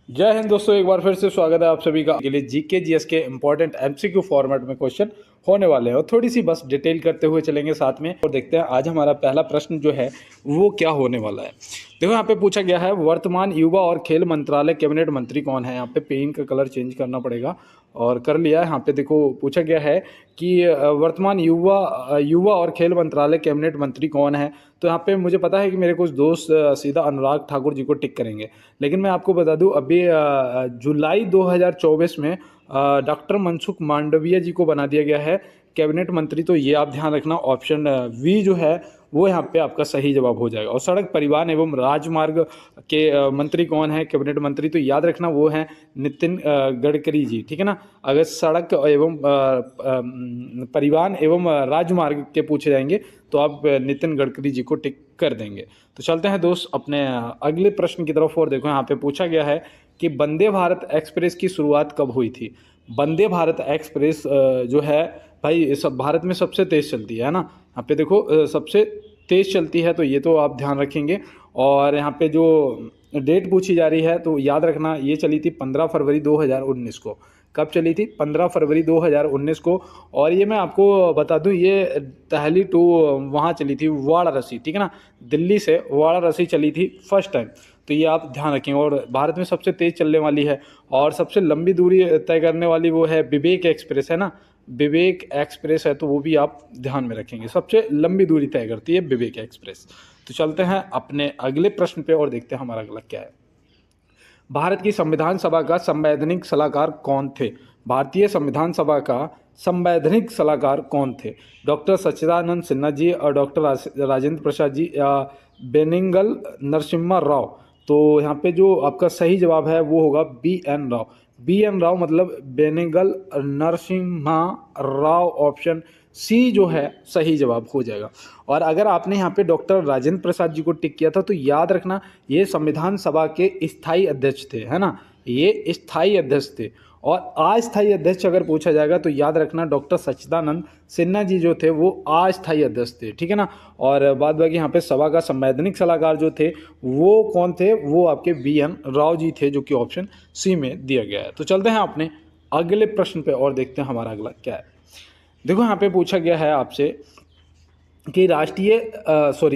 जय हिंद दोस्तों, एक बार फिर से स्वागत है आप सभी का के लिए जीके जीएस के इंपॉर्टेंट एमसीक्यू फॉर्मेट में क्वेश्चन होने वाले हैं और थोड़ी सी बस डिटेल करते हुए चलेंगे साथ में और देखते हैं आज हमारा पहला प्रश्न जो है वो क्या होने वाला है। देखो यहाँ पे पूछा गया है वर्तमान युवा और खेल मंत्रालय कैबिनेट मंत्री कौन है। यहाँ पे पेन का कलर चेंज करना पड़ेगा और कर लिया है। यहाँ पे देखो पूछा गया है कि वर्तमान युवा और खेल मंत्रालय कैबिनेट मंत्री कौन है। तो यहाँ पे मुझे पता है कि मेरे कुछ दोस्त सीधा अनुराग ठाकुर जी को टिक करेंगे, लेकिन मैं आपको बता दूं अभी जुलाई 2024 में डॉक्टर मनसुख मांडविया जी को बना दिया गया है कैबिनेट मंत्री। तो ये आप ध्यान रखना, ऑप्शन वी जो है वो यहाँ पे आपका सही जवाब हो जाएगा। और सड़क परिवहन एवं राजमार्ग के मंत्री कौन है कैबिनेट मंत्री, तो याद रखना वो है नितिन गडकरी जी, ठीक है ना। अगर सड़क एवं परिवहन एवं राजमार्ग के पूछे जाएंगे तो आप नितिन गडकरी जी को टिक कर देंगे। तो चलते हैं दोस्त अपने अगले प्रश्न की तरफ। और देखो यहाँ पे पूछा गया है कि वंदे भारत एक्सप्रेस की शुरुआत कब हुई थी। वंदे भारत एक्सप्रेस जो है भाई सब भारत में सबसे तेज़ चलती है ना। यहाँ पे देखो सबसे तेज़ चलती है, तो ये तो आप ध्यान रखेंगे। और यहाँ पे जो डेट पूछी जा रही है तो याद रखना ये चली थी 15 फरवरी 2019 को। कब चली थी? 15 फरवरी 2019 को। और ये मैं आपको बता दूं ये दहली टू वहाँ चली थी वाराणसी, ठीक है ना। दिल्ली से वाराणसी चली थी फर्स्ट टाइम, तो ये आप ध्यान रखेंगे। और भारत में सबसे तेज़ चलने वाली है और सबसे लंबी दूरी तय करने वाली वो है विवेक एक्सप्रेस, है ना। विवेक एक्सप्रेस है तो वो भी आप ध्यान में रखेंगे, सबसे लंबी दूरी तय करती है विवेक एक्सप्रेस। तो चलते हैं अपने अगले प्रश्न पे और देखते हैं हमारा अगला क्या है। भारत की संविधान सभा का संवैधानिक सलाहकार कौन थे? भारतीय संविधान सभा का संवैधानिक सलाहकार कौन थे? डॉक्टर सच्चिदानंद सिन्हा जी और डॉक्टर राजेंद्र प्रसाद जी या बेनिगल नरसिम्हा राव। तो यहाँ पे जो आपका सही जवाब है वो होगा B N Rao. B N Rao मतलब बेनिगल नरसिम्हा राव, ऑप्शन सी जो है सही जवाब हो जाएगा। और अगर आपने यहाँ पे डॉक्टर राजेंद्र प्रसाद जी को टिक किया था तो याद रखना ये संविधान सभा के स्थायी अध्यक्ष थे, है ना। ये स्थायी अध्यक्ष थे। और अस्थायी अध्यक्ष अगर पूछा जाएगा तो याद रखना डॉक्टर सच्चिदानंद सिन्हा जी जो थे वो अस्थायी अध्यक्ष थे, ठीक है ना। और बाद बाकी यहाँ पे सभा का संवैधानिक सलाहकार जो थे वो कौन थे, वो आपके बी एन राव जी थे, जो कि ऑप्शन सी में दिया गया है। तो चलते हैं अपने अगले प्रश्न पे और देखते हैं हमारा अगला क्या है। देखो यहाँ पे पूछा गया है आपसे कि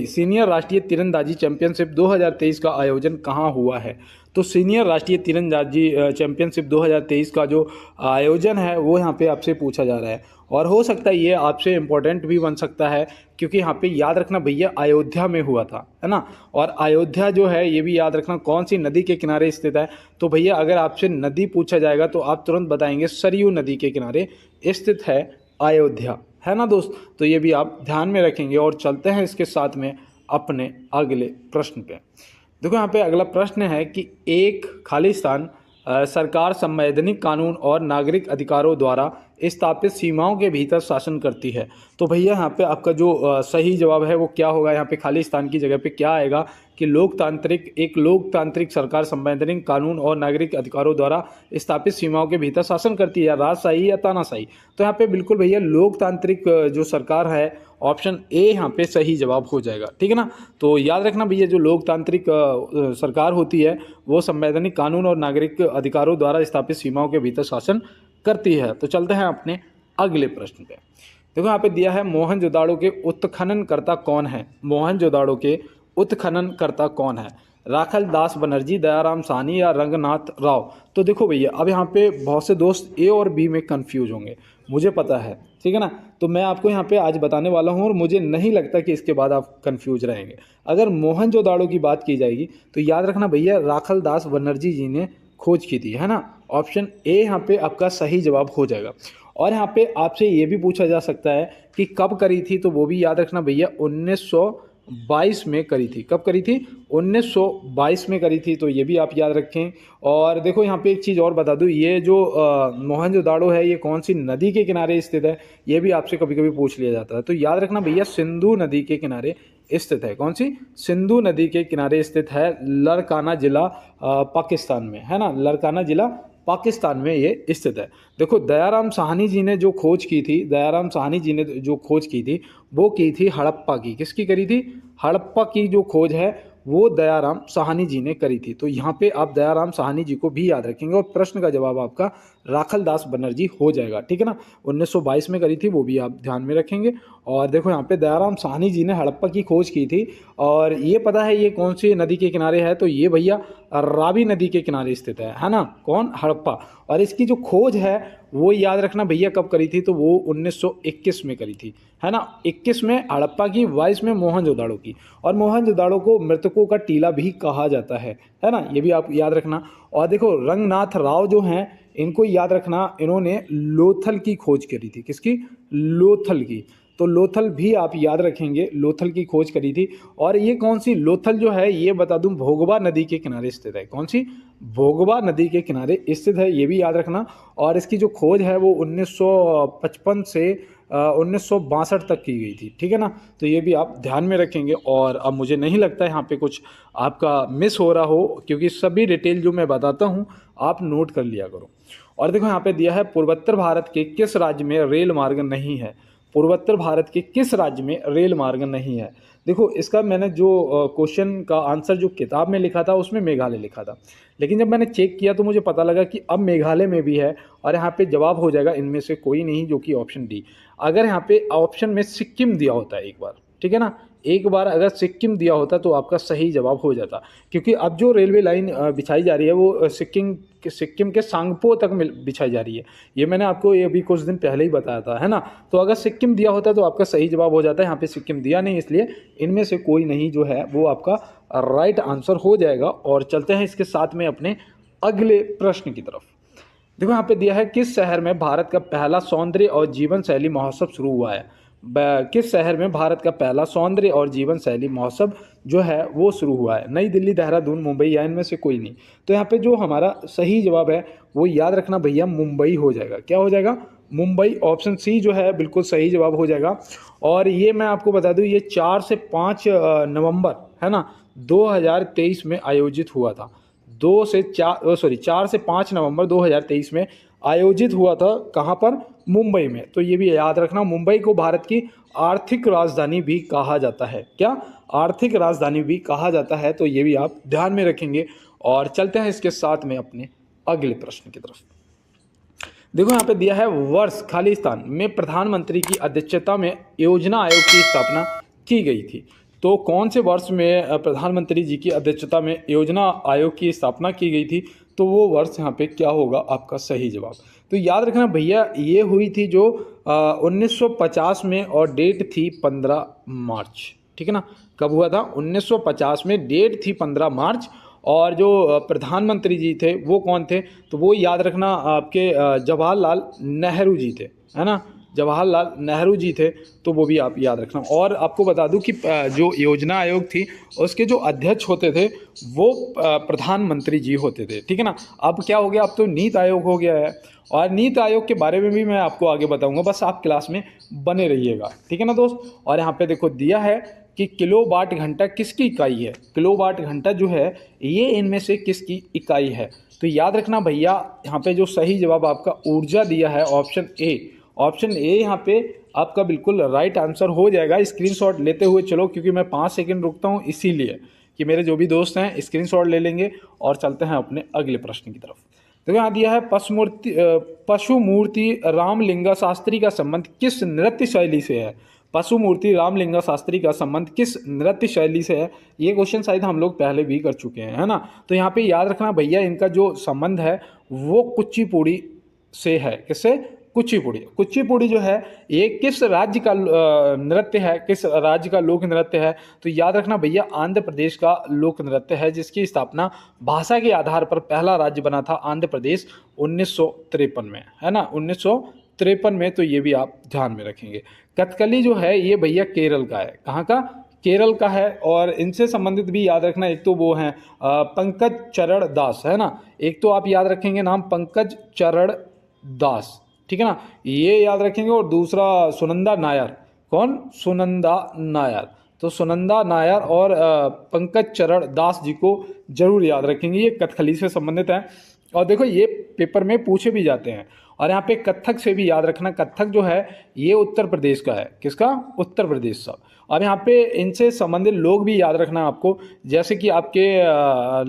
सीनियर राष्ट्रीय तीरंदाजी चैंपियनशिप 2023 का आयोजन कहाँ हुआ है। तो सीनियर राष्ट्रीय तीरंदाजी चैंपियनशिप 2023 का जो आयोजन है वो यहाँ पे आपसे पूछा जा रहा है। और हो सकता है ये आपसे इम्पोर्टेंट भी बन सकता है, क्योंकि यहाँ पे याद रखना भैया अयोध्या में हुआ था, है ना। और अयोध्या जो है ये भी याद रखना कौन सी नदी के किनारे स्थित है। तो भैया अगर आपसे नदी पूछा जाएगा तो आप तुरंत बताएंगे सरयू नदी के किनारे स्थित है अयोध्या, है ना दोस्त। तो ये भी आप ध्यान में रखेंगे। और चलते हैं इसके साथ में अपने अगले प्रश्न पे। देखो यहाँ पे अगला प्रश्न है कि एक खालिस्तान सरकार संवैधानिक कानून और नागरिक अधिकारों द्वारा स्थापित सीमाओं के भीतर शासन करती है। तो भैया यहाँ पे आपका जो सही जवाब है वो क्या होगा। यहाँ पे खालिस्तान की जगह पे क्या आएगा कि एक लोकतांत्रिक सरकार संवैधानिक कानून और नागरिक अधिकारों द्वारा स्थापित सीमाओं के भीतर शासन करती है, या राजशाही या तानाशाही। तो यहाँ पे बिल्कुल भैया लोकतांत्रिक जो सरकार है, ऑप्शन ए यहाँ पे सही जवाब हो जाएगा, ठीक है ना। तो याद रखना भैया जो लोकतांत्रिक सरकार होती है वो संवैधानिक कानून और नागरिक अधिकारों द्वारा स्थापित सीमाओं के भीतर शासन करती है। तो चलते हैं अपने अगले प्रश्न पे। देखो यहाँ पे दिया है मोहनजोदाड़ो के उत्खननकर्ता कौन है। मोहनजोदाड़ो के उत्खननकर्ता कौन है? राखल दास बनर्जी, दयाराम साहनी या रंगनाथ राव। तो देखो भैया अब यहाँ पे बहुत से दोस्त ए और बी में कंफ्यूज होंगे, मुझे पता है, ठीक है ना। तो मैं आपको यहाँ पे आज बताने वाला हूँ और मुझे नहीं लगता कि इसके बाद आप कंफ्यूज रहेंगे। अगर मोहनजोदाड़ो की बात की जाएगी तो याद रखना भैया राखल दास बनर्जी जी ने खोज की थी, है ना। ऑप्शन ए यहाँ पे आपका सही जवाब हो जाएगा। और यहाँ पे आपसे ये भी पूछा जा सकता है कि कब करी थी, तो वो भी याद रखना भैया 1922 में करी थी। कब करी थी? 1922 में करी थी। तो ये भी आप याद रखें। और देखो यहाँ पे एक चीज़ और बता दूँ, ये जो मोहनजोदाड़ो है ये कौन सी नदी के किनारे स्थित है, ये भी आपसे कभी कभी पूछ लिया जाता है। तो याद रखना भैया सिंधु नदी के किनारे स्थित है। कौन सी? सिंधु नदी के किनारे स्थित है, लड़काना जिला पाकिस्तान में, है ना। लड़काना जिला पाकिस्तान में ये स्थित है। देखो दयाराम साहनी जी ने जो खोज की थी, दयाराम साहनी जी ने जो खोज की थी वो की थी हड़प्पा की। किसकी करी थी? हड़प्पा की जो खोज है वो दयाराम साहनी जी ने करी थी। तो यहाँ पे आप दयाराम साहनी जी को भी याद रखेंगे और प्रश्न का जवाब आपका राखलदास बनर्जी हो जाएगा, ठीक है ना। 1922 में करी थी, वो भी आप ध्यान में रखेंगे। और देखो यहाँ पे दयाराम साहनी जी ने हड़प्पा की खोज की थी, और ये पता है ये कौन सी नदी के किनारे है, तो ये भैया रावी नदी के किनारे स्थित है ना, कौन, हड़प्पा। और इसकी जो खोज है वो याद रखना भैया कब करी थी, तो वो 1921 में करी थी, है ना। 21 में हड़प्पा की, 22 में मोहनजोदाड़ो की। और मोहनजोदाड़ो को मृतकों का टीला भी कहा जाता है ना, ये भी आप याद रखना। और देखो रंगनाथ राव जो हैं, इनको याद रखना, इन्होंने लोथल की खोज करी थी, किसकी, लोथल की। तो लोथल भी आप याद रखेंगे, लोथल की खोज करी थी। और ये कौन सी लोथल जो है, ये बता दूं भोगवा नदी के किनारे स्थित है। कौन सी, भोगवा नदी के किनारे स्थित है, ये भी याद रखना। और इसकी जो खोज है वो 1955 से 1962 तक की गई थी, ठीक है ना। तो ये भी आप ध्यान में रखेंगे। और अब मुझे नहीं लगता यहाँ पे कुछ आपका मिस हो रहा हो, क्योंकि सभी डिटेल जो मैं बताता हूँ आप नोट कर लिया करो। और देखो यहाँ पे दिया है, पूर्वोत्तर भारत के किस राज्य में रेल मार्ग नहीं है। पूर्वोत्तर भारत के किस राज्य में रेल मार्ग नहीं है। देखो इसका मैंने जो क्वेश्चन का आंसर जो किताब में लिखा था उसमें मेघालय लिखा था, लेकिन जब मैंने चेक किया तो मुझे पता लगा कि अब मेघालय में भी है। और यहाँ पे जवाब हो जाएगा इनमें से कोई नहीं, जो कि ऑप्शन डी। अगर यहाँ पे ऑप्शन में सिक्किम दिया होता है एक बार, ठीक है ना, एक बार अगर सिक्किम दिया होता तो आपका सही जवाब हो जाता। क्योंकि अब जो रेलवे लाइन बिछाई जा रही है वो सिक्किम के सांगपो तक बिछाई जा रही है। ये मैंने आपको ये अभी कुछ दिन पहले ही बताया था, है ना। तो अगर सिक्किम दिया होता तो आपका सही जवाब हो जाता है। यहाँ पे सिक्किम दिया नहीं, इसलिए इनमें से कोई नहीं जो है वो आपका राइट आंसर हो जाएगा। और चलते हैं इसके साथ में अपने अगले प्रश्न की तरफ। देखो यहाँ पे दिया है, किस शहर में भारत का पहला सौंदर्य और जीवन शैली महोत्सव शुरू हुआ है। किस शहर में भारत का पहला सौंदर्य और जीवन शैली महोत्सव जो है वो शुरू हुआ है। नई दिल्ली, देहरादून, मुंबई, या इनमें से कोई नहीं। तो यहाँ पे जो हमारा सही जवाब है वो याद रखना भैया, मुंबई हो जाएगा। क्या हो जाएगा, मुंबई। ऑप्शन सी जो है बिल्कुल सही जवाब हो जाएगा। और ये मैं आपको बता दूं, ये 4 से 5 नवंबर, है ना, 2023 में आयोजित हुआ था। 4 से 5 नवंबर 2023 में आयोजित हुआ था। कहाँ पर, मुंबई में। तो ये भी याद रखना, मुंबई को भारत की आर्थिक राजधानी भी कहा जाता है। क्या, आर्थिक राजधानी भी कहा जाता है। तो ये भी आप ध्यान में रखेंगे। और चलते हैं इसके साथ में अपने अगले प्रश्न की तरफ। देखो यहाँ पे दिया है, वर्ष खालिस्तान में प्रधानमंत्री की अध्यक्षता में योजना आयोग की स्थापना की गई थी। तो कौन से वर्ष में प्रधानमंत्री जी की अध्यक्षता में योजना आयोग की स्थापना की गई थी, तो वो वर्ष यहाँ पे क्या होगा आपका सही जवाब। तो याद रखना भैया, ये हुई थी जो 1950 में, और डेट थी 15 मार्च, ठीक है ना। कब हुआ था, 1950 में, डेट थी 15 मार्च। और जो प्रधानमंत्री जी थे वो कौन थे, तो वो याद रखना आपके जवाहरलाल नेहरू जी थे, है ना, जवाहरलाल नेहरू जी थे। तो वो भी आप याद रखना। और आपको बता दूं कि जो योजना आयोग थी उसके जो अध्यक्ष होते थे वो प्रधानमंत्री जी होते थे, ठीक है ना। अब क्या हो गया, अब तो नीति आयोग हो गया है। और नीति आयोग के बारे में भी मैं आपको आगे बताऊंगा, बस आप क्लास में बने रहिएगा, ठीक है ना दोस्त। और यहाँ पे देखो दिया है कि किलोवाट घंटा किसकी इकाई है। किलोवाट घंटा जो है ये इनमें से किसकी इकाई है। तो याद रखना भैया, यहाँ पे जो सही जवाब आपका ऊर्जा दिया है ऑप्शन ए। ऑप्शन ए यहाँ पे आपका बिल्कुल राइट आंसर हो जाएगा। स्क्रीनशॉट लेते हुए चलो, क्योंकि मैं 5 सेकंड रुकता हूँ इसीलिए कि मेरे जो भी दोस्त हैं स्क्रीनशॉट ले लेंगे। और चलते हैं अपने अगले प्रश्न की तरफ। तो यहाँ दिया है, पशुमूर्ति रामलिंगा शास्त्री का संबंध किस नृत्य शैली से है। पशुमूर्ति रामलिंगा शास्त्री का संबंध किस नृत्य शैली से है। ये क्वेश्चन शायद हम लोग पहले भी कर चुके हैं, है ना। तो यहाँ पे याद रखना भैया, इनका जो संबंध है वो कुचिपुड़ी से है। किससे, कुचिपुड़ी। कुचिपुड़ी जो है ये किस राज्य का नृत्य है, किस राज्य का लोक नृत्य है। तो याद रखना भैया, आंध्र प्रदेश का लोक नृत्य है, जिसकी स्थापना भाषा के आधार पर पहला राज्य बना था आंध्र प्रदेश 1953 में, है ना, 1953 में। तो ये भी आप ध्यान में रखेंगे। कथकली जो है ये भैया केरल का है। कहाँ का, केरल का है। और इनसे संबंधित भी याद रखना, एक तो वो हैं पंकज चरण दास, है ना। एक तो आप याद रखेंगे नाम पंकज चरण दास, ठीक है ना, ये याद रखेंगे। और दूसरा सुनंदा नायर। कौन, सुनंदा नायर। तो सुनंदा नायर और पंकज चरण दास जी को जरूर याद रखेंगे, ये कथकली से संबंधित है। और देखो ये पेपर में पूछे भी जाते हैं। और यहाँ पे कत्थक से भी याद रखना, कत्थक जो है ये उत्तर प्रदेश का है। किसका? उत्तर प्रदेश का। और यहाँ पे इनसे संबंधित लोग भी याद रखना आपको, जैसे कि आपके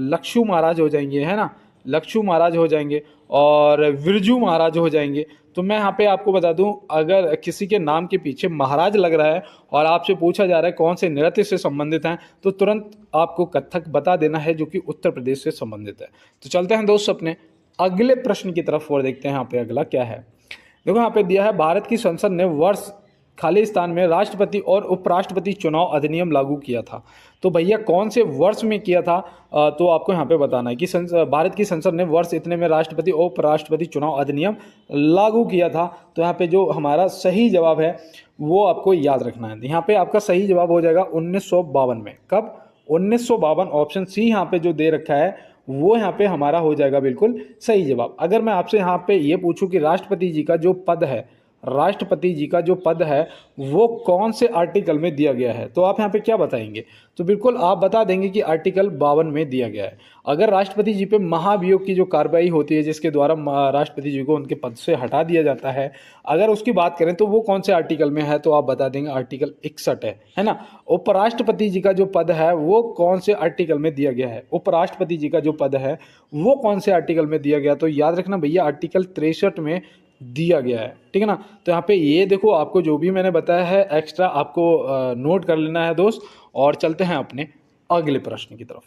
लक्षु महाराज हो जाएंगे, है ना, लक्षु महाराज हो जाएंगे और विरजू महाराज हो जाएंगे। तो मैं यहाँ पे आपको बता दूं, अगर किसी के नाम के पीछे महाराज लग रहा है और आपसे पूछा जा रहा है कौन से नृत्य से संबंधित हैं, तो तुरंत आपको कत्थक बता देना है जो कि उत्तर प्रदेश से संबंधित है। तो चलते हैं दोस्त अपने अगले प्रश्न की तरफ और देखते हैं यहाँ पे अगला क्या है। देखो यहाँ पे दिया है, भारत की संसद ने वर्ष खालिस्तान में राष्ट्रपति और उपराष्ट्रपति चुनाव अधिनियम लागू किया था। तो भैया कौन से वर्ष में किया था? तो आपको यहाँ पे बताना है कि भारत की संसद ने वर्ष इतने में राष्ट्रपति और उपराष्ट्रपति चुनाव अधिनियम लागू किया था। तो यहाँ पे जो हमारा सही जवाब है वो आपको याद रखना है। यहाँ पे आपका सही जवाब हो जाएगा 1952 में। कब? 1952। ऑप्शन सी यहाँ पे जो दे रखा है वो यहाँ पे हमारा हो जाएगा बिल्कुल सही जवाब। अगर मैं आपसे यहाँ पे ये पूछूं कि राष्ट्रपति जी का जो पद है, राष्ट्रपति जी का जो पद है वो कौन से आर्टिकल में दिया गया है, तो आप यहाँ पे क्या बताएंगे? तो बिल्कुल आप बता देंगे कि आर्टिकल 52 में दिया गया है। अगर राष्ट्रपति जी पे महाभियोग की जो कार्रवाई होती है जिसके द्वारा राष्ट्रपति जी को उनके पद से हटा दिया जाता है, अगर उसकी बात करें तो वो कौन से आर्टिकल में है, तो आप बता देंगे आर्टिकल 61 है ना। उपराष्ट्रपति जी का जो पद है वो कौन से आर्टिकल में दिया गया है, उपराष्ट्रपति जी का जो पद है वो कौन से आर्टिकल में दिया गया? तो याद रखना भैया आर्टिकल 63 में दिया गया है, ठीक है ना। तो यहाँ पे ये देखो, आपको जो भी मैंने बताया है एक्स्ट्रा आपको नोट कर लेना है दोस्त। और चलते हैं अपने अगले प्रश्न की तरफ।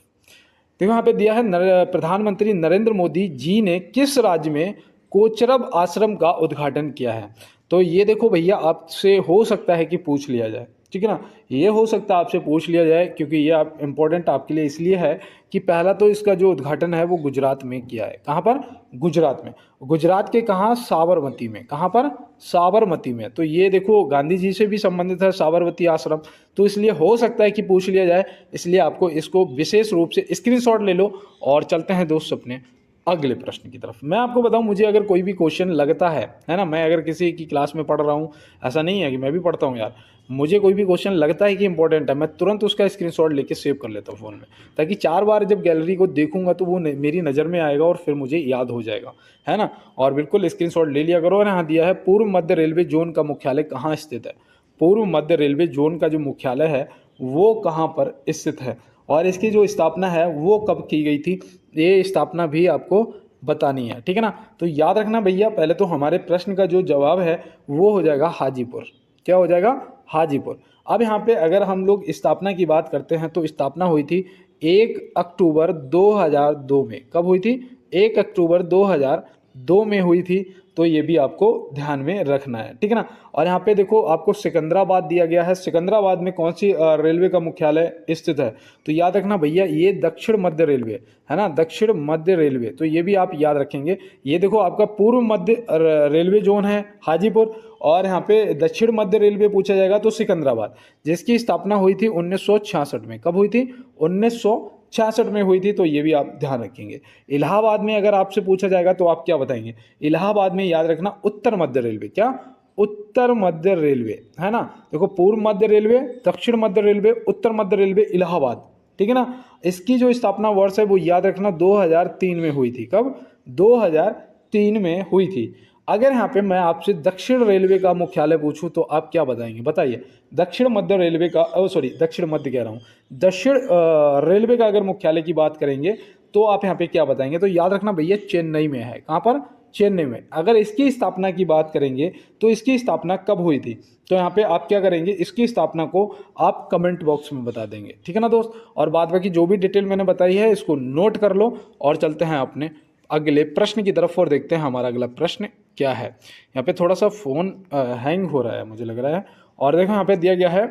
देखो यहाँ पे दिया है, प्रधानमंत्री नरेंद्र मोदी जी ने किस राज्य में कोचरब आश्रम का उद्घाटन किया है? तो ये देखो भैया आपसे हो सकता है कि पूछ लिया जाए, ठीक है ना, ये हो सकता है आपसे पूछ लिया जाए, क्योंकि ये आप इम्पोर्टेंट आपके लिए इसलिए है कि पहला तो इसका जो उद्घाटन है वो गुजरात में किया है। कहाँ पर? गुजरात में। गुजरात के कहाँ? साबरमती में। कहाँ पर? साबरमती में। तो ये देखो गांधी जी से भी संबंधित है साबरमती आश्रम, तो इसलिए हो सकता है कि पूछ लिया जाए, इसलिए आपको इसको विशेष रूप से स्क्रीनशॉट ले लो। और चलते हैं दोस्त अपने अगले प्रश्न की तरफ। मैं आपको बताऊं, मुझे अगर कोई भी क्वेश्चन लगता है ना, मैं अगर किसी की क्लास में पढ़ रहा हूं, ऐसा नहीं है कि मैं भी पढ़ता हूं यार, मुझे कोई भी क्वेश्चन लगता है कि इंपॉर्टेंट है, मैं तुरंत उसका स्क्रीनशॉट लेके सेव कर लेता हूं फ़ोन में, ताकि 4 बार जब गैलरी को देखूंगा तो वो मेरी नज़र में आएगा और फिर मुझे याद हो जाएगा, है ना। और बिल्कुल स्क्रीनशॉट ले लिया करो। और यहाँ दिया है, पूर्व मध्य रेलवे जोन का मुख्यालय कहाँ स्थित है? पूर्व मध्य रेलवे जोन का जो मुख्यालय है वो कहाँ पर स्थित है, और इसकी जो स्थापना है वो कब की गई थी, ये स्थापना भी आपको बतानी है, ठीक है ना। तो याद रखना भैया, पहले तो हमारे प्रश्न का जो जवाब है वो हो जाएगा हाजीपुर। क्या हो जाएगा? हाजीपुर। अब यहाँ पे अगर हम लोग स्थापना की बात करते हैं तो स्थापना हुई थी 1 अक्टूबर 2002 में। कब हुई थी? 1 अक्टूबर 2002 में हुई थी। तो ये भी आपको ध्यान में रखना है, ठीक है ना। और यहाँ पे देखो आपको सिकंदराबाद दिया गया है। सिकंदराबाद में कौन सी रेलवे का मुख्यालय स्थित है? तो याद रखना भैया, ये दक्षिण मध्य रेलवे है ना, दक्षिण मध्य रेलवे। तो ये भी आप याद रखेंगे। ये देखो आपका पूर्व मध्य रेलवे जोन है हाजीपुर, और यहाँ पे दक्षिण मध्य रेलवे पूछा जाएगा तो सिकंदराबाद, जिसकी स्थापना हुई थी 1966 में। कब हुई थी? 1966 में हुई थी। तो ये भी आप ध्यान रखेंगे। इलाहाबाद में अगर आपसे पूछा जाएगा तो आप क्या बताएंगे? इलाहाबाद में याद रखना उत्तर मध्य रेलवे। क्या? उत्तर मध्य रेलवे, है ना। देखो, पूर्व मध्य रेलवे, दक्षिण मध्य रेलवे, उत्तर मध्य रेलवे, इलाहाबाद, ठीक है ना। इसकी जो स्थापना वर्ष है वो याद रखना 2003 में हुई थी। कब? 2003 में हुई थी। अगर यहाँ पे मैं आपसे दक्षिण रेलवे का मुख्यालय पूछूं तो आप क्या बताएंगे? बताइए। दक्षिण मध्य रेलवे का, दक्षिण मध्य कह रहा हूँ, दक्षिण रेलवे का अगर मुख्यालय की बात करेंगे तो आप यहाँ पे क्या बताएंगे? तो याद रखना भैया, चेन्नई में है। कहाँ पर? चेन्नई में। अगर इसकी स्थापना की बात करेंगे तो इसकी स्थापना कब हुई थी? तो यहाँ पे आप क्या करेंगे? इसकी स्थापना को आप कमेंट बॉक्स में बता देंगे, ठीक है ना दोस्त। और बाद बाकी जो भी डिटेल मैंने बताई है इसको नोट कर लो। और चलते हैं अपने अगले प्रश्न की तरफ और देखते हैं हमारा अगला प्रश्न क्या है। यहाँ पे थोड़ा सा फ़ोन हैंग हो रहा है मुझे लग रहा है। और देखो यहाँ पे दिया गया है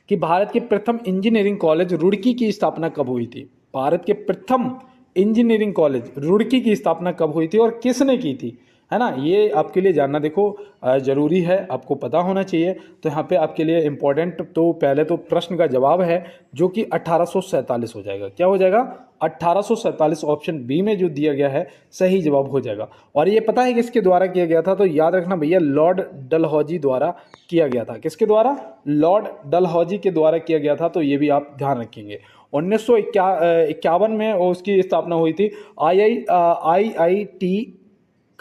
कि भारत के प्रथम इंजीनियरिंग कॉलेज रुड़की की स्थापना कब हुई थी? भारत के प्रथम इंजीनियरिंग कॉलेज रुड़की की स्थापना कब हुई थी और किसने की थी, है ना। ये आपके लिए जानना देखो ज़रूरी है, आपको पता होना चाहिए। तो यहाँ पे आपके लिए इम्पोर्टेंट तो पहले तो प्रश्न का जवाब है जो कि 1847 हो जाएगा। क्या हो जाएगा? 1847 ऑप्शन बी में जो दिया गया है सही जवाब हो जाएगा। और ये पता है किसके द्वारा किया गया था? तो याद रखना भैया, लॉर्ड डलहौजी द्वारा किया गया था। किसके द्वारा? लॉर्ड डलहौजी के द्वारा किया गया था। तो ये भी आप ध्यान रखेंगे। 1951 में उसकी स्थापना हुई थी। IIT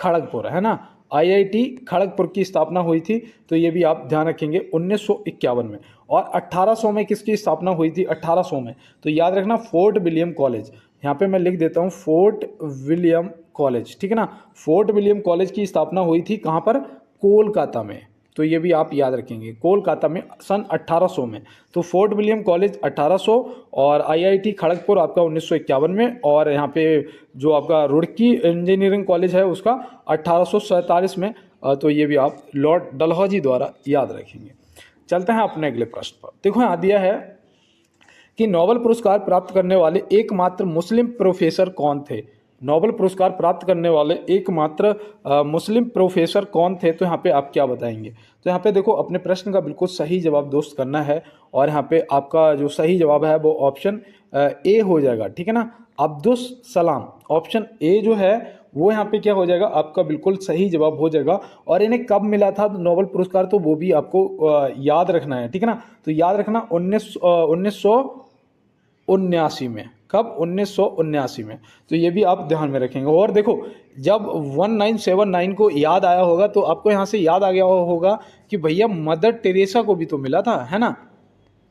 खड़गपुर, है ना। आईआईटी खड़गपुर की स्थापना हुई थी, तो ये भी आप ध्यान रखेंगे 1951 में। और 1800 में किसकी स्थापना हुई थी? 1800 में, तो याद रखना फोर्ट विलियम कॉलेज, यहाँ पे मैं लिख देता हूँ फोर्ट विलियम कॉलेज, ठीक है ना। फोर्ट विलियम कॉलेज की स्थापना हुई थी कहाँ पर? कोलकाता में, तो ये भी आप याद रखेंगे, कोलकाता में सन 1800 में। तो फोर्ट विलियम कॉलेज 1800 और आईआईटी खड़गपुर आपका 1951 में, और यहाँ पे जो आपका रुड़की इंजीनियरिंग कॉलेज है उसका 1847 में। तो ये भी आप लॉर्ड डलहौजी द्वारा याद रखेंगे। चलते हैं अपने अगले प्रश्न पर। देखो यहाँ दिया है कि नोबेल पुरस्कार प्राप्त करने वाले एकमात्र मुस्लिम प्रोफेसर कौन थे? नोबेल पुरस्कार प्राप्त करने वाले एकमात्र मुस्लिम प्रोफेसर कौन थे? तो यहाँ पे आप क्या बताएंगे? तो यहाँ पे देखो अपने प्रश्न का बिल्कुल सही जवाब दोस्त करना है, और यहाँ पे आपका जो सही जवाब है वो ऑप्शन ए हो जाएगा, ठीक है ना। अब्दुस सलाम, ऑप्शन ए जो है वो यहाँ पे क्या हो जाएगा? आपका बिल्कुल सही जवाब हो जाएगा। और इन्हें कब मिला था नोबेल पुरस्कार? तो वो भी आपको याद रखना है, ठीक है ना। तो याद रखना 1979 में। कब? 1979 में। तो ये भी आप ध्यान में रखेंगे। और देखो जब 1979 को याद आया होगा तो आपको यहाँ से याद आ गया होगा कि भैया मदर टेरेसा को भी तो मिला था, है ना,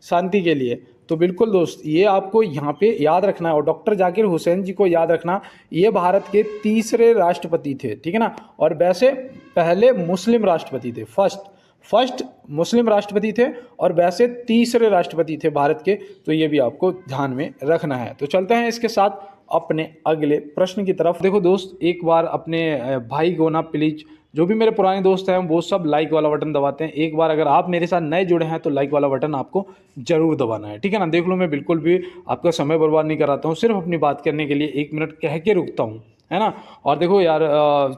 शांति के लिए। तो बिल्कुल दोस्त ये आपको यहाँ पे याद रखना है। और डॉक्टर जाकिर हुसैन जी को याद रखना, ये भारत के तीसरे राष्ट्रपति थे, ठीक है ना। और वैसे पहले मुस्लिम राष्ट्रपति थे, फर्स्ट मुस्लिम राष्ट्रपति थे, और वैसे तीसरे राष्ट्रपति थे भारत के। तो ये भी आपको ध्यान में रखना है। तो चलते हैं इसके साथ अपने अगले प्रश्न की तरफ। देखो दोस्त एक बार अपने भाई को ना प्लीज, जो भी मेरे पुराने दोस्त हैं वो सब लाइक वाला बटन दबाते हैं। एक बार अगर आप मेरे साथ नए जुड़े हैं तो लाइक वाला बटन आपको जरूर दबाना है, ठीक है ना। देख लो मैं बिल्कुल भी आपका समय बर्बाद नहीं कराता हूँ, सिर्फ अपनी बात करने के लिए 1 मिनट कह के रुकता हूँ, है ना। और देखो यार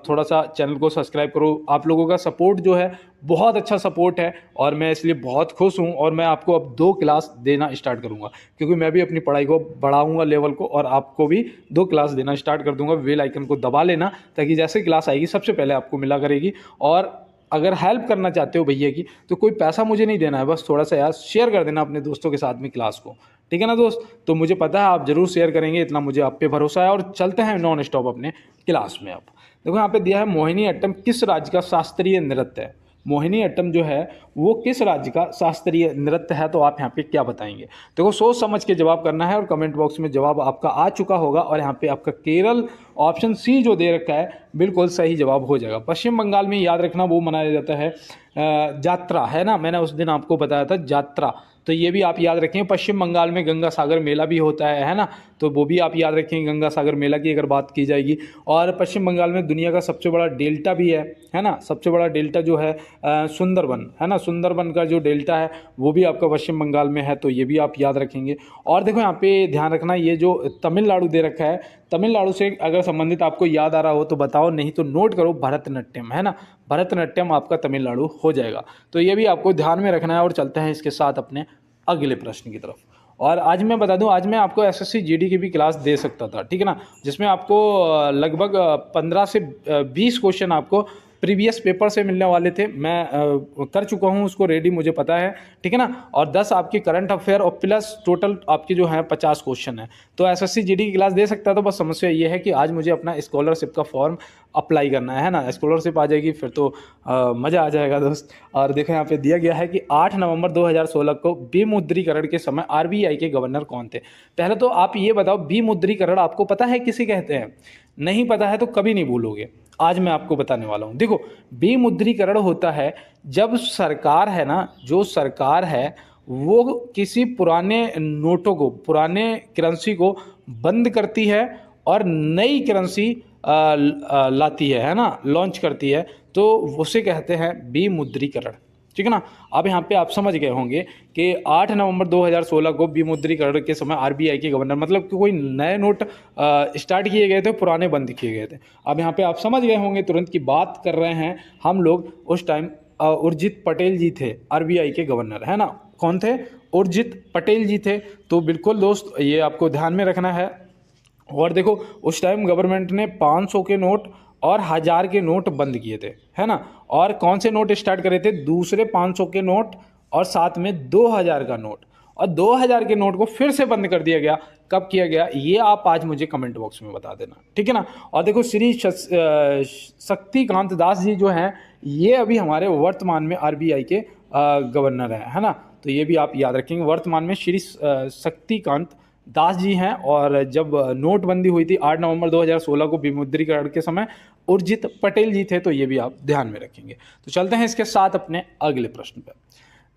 थोड़ा सा चैनल को सब्सक्राइब करो, आप लोगों का सपोर्ट जो है बहुत अच्छा सपोर्ट है, और मैं इसलिए बहुत खुश हूँ। और मैं आपको अब 2 क्लास देना स्टार्ट करूँगा, क्योंकि मैं भी अपनी पढ़ाई को बढ़ाऊँगा लेवल को, और आपको भी 2 क्लास देना स्टार्ट कर दूँगा। बेल आइकन को दबा लेना, ताकि जैसे क्लास आएगी सबसे पहले आपको मिला करेगी। और अगर हेल्प करना चाहते हो भैया की, तो कोई पैसा मुझे नहीं देना है, बस थोड़ा सा यार शेयर कर देना अपने दोस्तों के साथ में क्लास को, ठीक है ना दोस्त। तो मुझे पता है आप जरूर शेयर करेंगे, इतना मुझे आप पे भरोसा है। और चलते हैं नॉन स्टॉप अपने क्लास में। अब देखो यहाँ पे दिया है मोहिनी अट्टम किस राज्य का शास्त्रीय नृत्य है? मोहिनी अट्टम जो है वो किस राज्य का शास्त्रीय नृत्य है? तो आप यहाँ पे क्या बताएंगे? देखो सोच समझ के जवाब करना है, और कमेंट बॉक्स में जवाब आपका आ चुका होगा। और यहाँ पे आपका केरल ऑप्शन सी जो दे रखा है बिल्कुल सही जवाब हो जाएगा। पश्चिम बंगाल में याद रखना वो मनाया जाता है यात्रा, है ना, मैंने उस दिन आपको बताया था यात्रा। तो ये भी आप याद रखें। पश्चिम बंगाल में गंगा सागर मेला भी होता है ना, तो वो भी आप याद रखें गंगा सागर मेला की अगर बात की जाएगी। और पश्चिम बंगाल में दुनिया का सबसे बड़ा डेल्टा भी है ना, सबसे बड़ा डेल्टा जो है सुंदरबन, है ना, सुंदरबन का जो डेल्टा है वो भी आपका पश्चिम बंगाल में है। तो ये भी आप याद रखेंगे। और देखो यहाँ पे ध्यान रखना, ये जो तमिलनाडु दे रखा है, तमिलनाडु से अगर संबंधित आपको याद आ रहा हो तो बताओ, नहीं तो नोट करो भरतनाट्यम, है ना, भरतनाट्यम आपका तमिलनाडु हो जाएगा। तो ये भी आपको ध्यान में रखना है। और चलते हैं इसके साथ अपने अगले प्रश्न की तरफ। और आज मैं बता दूं, आज मैं आपको एसएससी जीडी की भी क्लास दे सकता था, ठीक है ना, जिसमें आपको लगभग 15 से 20 क्वेश्चन आपको प्रीवियस पेपर से मिलने वाले थे। मैं कर चुका हूं उसको रेडी, मुझे पता है, ठीक है ना। और 10 आपके करंट अफेयर और प्लस टोटल आपके जो है 50 क्वेश्चन है। तो एसएससी जीडी की क्लास दे सकता था, बस समस्या ये है कि आज मुझे अपना स्कॉलरशिप का फॉर्म अप्लाई करना है ना। स्कॉलरशिप आ जाएगी फिर तो मज़ा आ जाएगा दोस्त। और देखो यहाँ पे दिया गया है कि 8 नवंबर 2016 को विमुद्रीकरण के समय आरबीआई के गवर्नर कौन थे? पहले तो आप ये बताओ, विमुद्रीकरण आपको पता है किसे कहते हैं? नहीं पता है तो कभी नहीं भूलोगे, आज मैं आपको बताने वाला हूँ। देखो विमुद्रीकरण होता है जब सरकार है ना, जो सरकार है वो किसी पुराने नोटों को, पुराने करेंसी को बंद करती है और नई करेंसी लाती है ना, लॉन्च करती है, तो उसे कहते हैं विमुद्रीकरण, ठीक है ना। अब यहाँ पे आप समझ गए होंगे कि 8 नवंबर 2016 को विमुद्रीकरण के समय आरबीआई के गवर्नर, मतलब कि कोई नए नोट स्टार्ट किए गए थे, पुराने बंद किए गए थे। अब यहाँ पे आप समझ गए होंगे तुरंत की बात कर रहे हैं हम लोग, उस टाइम उर्जित पटेल जी थे आरबीआई के गवर्नर, है ना। कौन थे? उर्जित पटेल जी थे। तो बिल्कुल दोस्त ये आपको ध्यान में रखना है। और देखो उस टाइम गवर्नमेंट ने 500 के नोट और 1000 के नोट बंद किए थे, है ना। और कौन से नोट स्टार्ट करे थे? दूसरे 500 के नोट और साथ में 2000 का नोट। और 2000 के नोट को फिर से बंद कर दिया गया। कब किया गया ये आप आज मुझे कमेंट बॉक्स में बता देना, ठीक है ना। और देखो श्री शक्तिकांत दास जी जो हैं ये अभी हमारे वर्तमान में आरबीआई के गवर्नर है ना। तो ये भी आप याद रखेंगे, वर्तमान में श्री शक्तिकांत दास जी हैं। और जब नोटबंदी हुई थी 8 नवंबर 2016 को विमुद्रीकरण के समय उर्जित पटेल जी थे, तो ये भी आप ध्यान में रखेंगे। तो चलते हैं इसके साथ अपने अगले प्रश्न पर।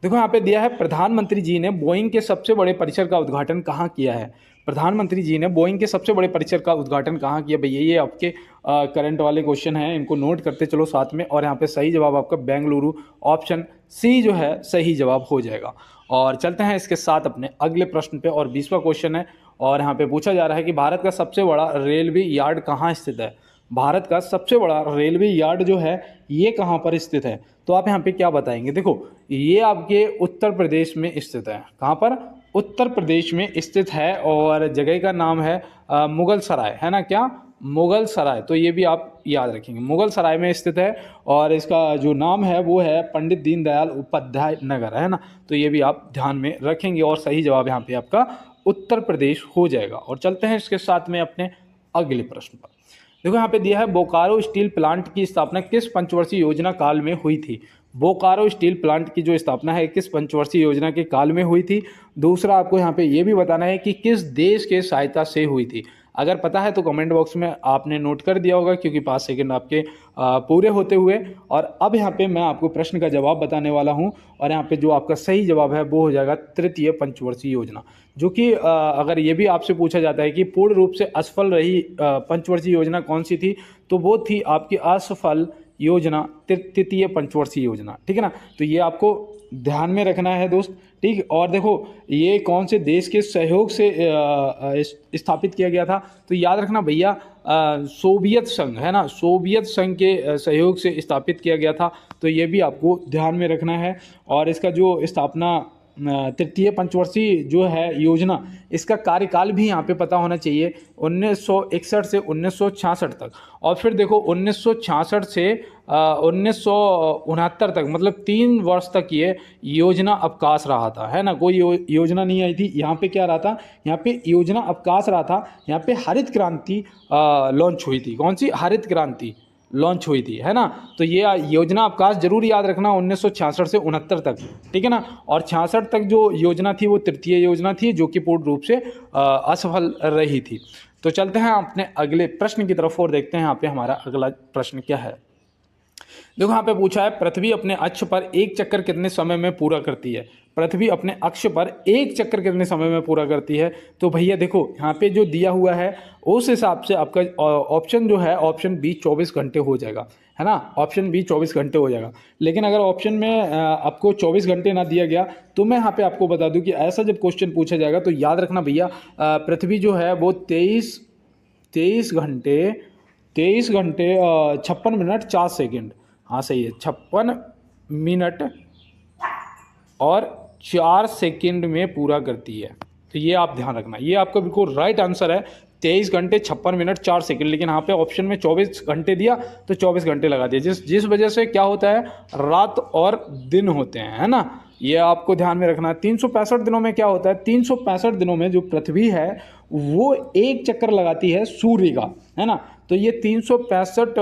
देखो यहाँ पे दिया है, प्रधानमंत्री जी ने बोइंग के सबसे बड़े परिसर का उद्घाटन कहाँ किया है। प्रधानमंत्री जी ने बोइंग के सबसे बड़े परिसर का उद्घाटन कहाँ किया। भैया ये आपके करंट वाले क्वेश्चन हैं, इनको नोट करते चलो साथ में। और यहाँ पे सही जवाब आपका बेंगलुरु, ऑप्शन सी जो है सही जवाब हो जाएगा। और चलते हैं इसके साथ अपने अगले प्रश्न पे। और 20वां क्वेश्चन है, और यहाँ पे पूछा जा रहा है कि भारत का सबसे बड़ा रेलवे यार्ड कहाँ स्थित है। भारत का सबसे बड़ा रेलवे यार्ड जो है ये कहाँ पर स्थित है। तो आप यहाँ पे क्या बताएंगे। देखो ये आपके उत्तर प्रदेश में स्थित है। कहाँ पर, उत्तर प्रदेश में स्थित है। और जगह का नाम है मुगल सराय, है ना, क्या, मुगल सराय। तो ये भी आप याद रखेंगे, मुगल सराय में स्थित है। और इसका जो नाम है वो है पंडित दीनदयाल उपाध्याय नगर, है ना। तो ये भी आप ध्यान में रखेंगे। और सही जवाब यहाँ पे आपका उत्तर प्रदेश हो जाएगा। और चलते हैं इसके साथ में अपने अगले प्रश्न पर। देखो यहाँ पे दिया है, बोकारो स्टील प्लांट की स्थापना किस पंचवर्षीय योजना काल में हुई थी। बोकारो स्टील प्लांट की जो स्थापना है किस पंचवर्षीय योजना के काल में हुई थी। दूसरा आपको यहाँ पे ये भी बताना है कि किस देश के सहायता से हुई थी। अगर पता है तो कमेंट बॉक्स में आपने नोट कर दिया होगा, क्योंकि 5 सेकंड आपके पूरे होते हुए। और अब यहाँ पे मैं आपको प्रश्न का जवाब बताने वाला हूँ। और यहाँ पे जो आपका सही जवाब है वो हो जाएगा तृतीय पंचवर्षीय योजना, जो कि अगर ये भी आपसे पूछा जाता है कि पूर्ण रूप से असफल रही पंचवर्षीय योजना कौन सी थी, तो वो थी आपकी असफल योजना तृतीय पंचवर्षीय योजना, ठीक है ना। तो ये आपको ध्यान में रखना है दोस्त, ठीक। और देखो ये कौन से देश के सहयोग से स्थापित किया गया था, तो याद रखना भैया सोवियत संघ, है ना, सोवियत संघ के सहयोग से स्थापित किया गया था। तो ये भी आपको ध्यान में रखना है। और इसका जो स्थापना तृतीय पंचवर्षीय जो है योजना, इसका कार्यकाल भी यहाँ पे पता होना चाहिए, 1961 से 1966 तक। और फिर देखो 1966 से 1969 तक, मतलब 3 वर्ष तक ये योजना अवकाश रहा था, है ना। कोई योजना नहीं आई थी। यहाँ पे क्या रहा था, यहाँ पे योजना अवकाश रहा था। यहाँ पे हरित क्रांति लॉन्च हुई थी। कौन सी, हरित क्रांति लॉन्च हुई थी, है ना। तो ये योजना अवकाश जरूर याद रखना, 1966 से 69 तक, ठीक है ना। और 66 तक जो योजना थी वो तृतीय योजना थी, जो कि पूर्ण रूप से असफल रही थी। तो चलते हैं अपने अगले प्रश्न की तरफ और देखते हैं यहाँ पे हमारा अगला प्रश्न क्या है। देखो यहाँ पे पूछा है, पृथ्वी अपने अक्ष पर एक चक्कर कितने समय में पूरा करती है। पृथ्वी अपने अक्ष पर एक चक्कर कितने समय में पूरा करती है। तो भैया देखो यहाँ पे जो दिया हुआ है उस हिसाब से आपका ऑप्शन जो है, ऑप्शन बी 24 घंटे हो जाएगा, है ना। ऑप्शन बी 24 घंटे हो जाएगा। लेकिन अगर ऑप्शन में आपको 24 घंटे ना दिया गया, तो मैं यहाँ पे आपको बता दूं कि ऐसा जब क्वेश्चन पूछा जाएगा तो याद रखना भैया, पृथ्वी जो है वो 23 घंटे 56 मिनट 4 सेकेंड, हाँ सही है, 56 मिनट और 4 सेकेंड में पूरा करती है। तो ये आप ध्यान रखना, ये आपका बिल्कुल राइट आंसर है, 23 घंटे 56 मिनट 4 सेकेंड। लेकिन यहाँ पे ऑप्शन में 24 घंटे दिया तो 24 घंटे लगा दिया, जिस वजह से क्या होता है, रात और दिन होते हैं, है ना। ये आपको ध्यान में रखना है। 365 दिनों में क्या होता है, 365 दिनों में जो पृथ्वी है वो एक चक्कर लगाती है सूर्य का, है ना। तो ये 365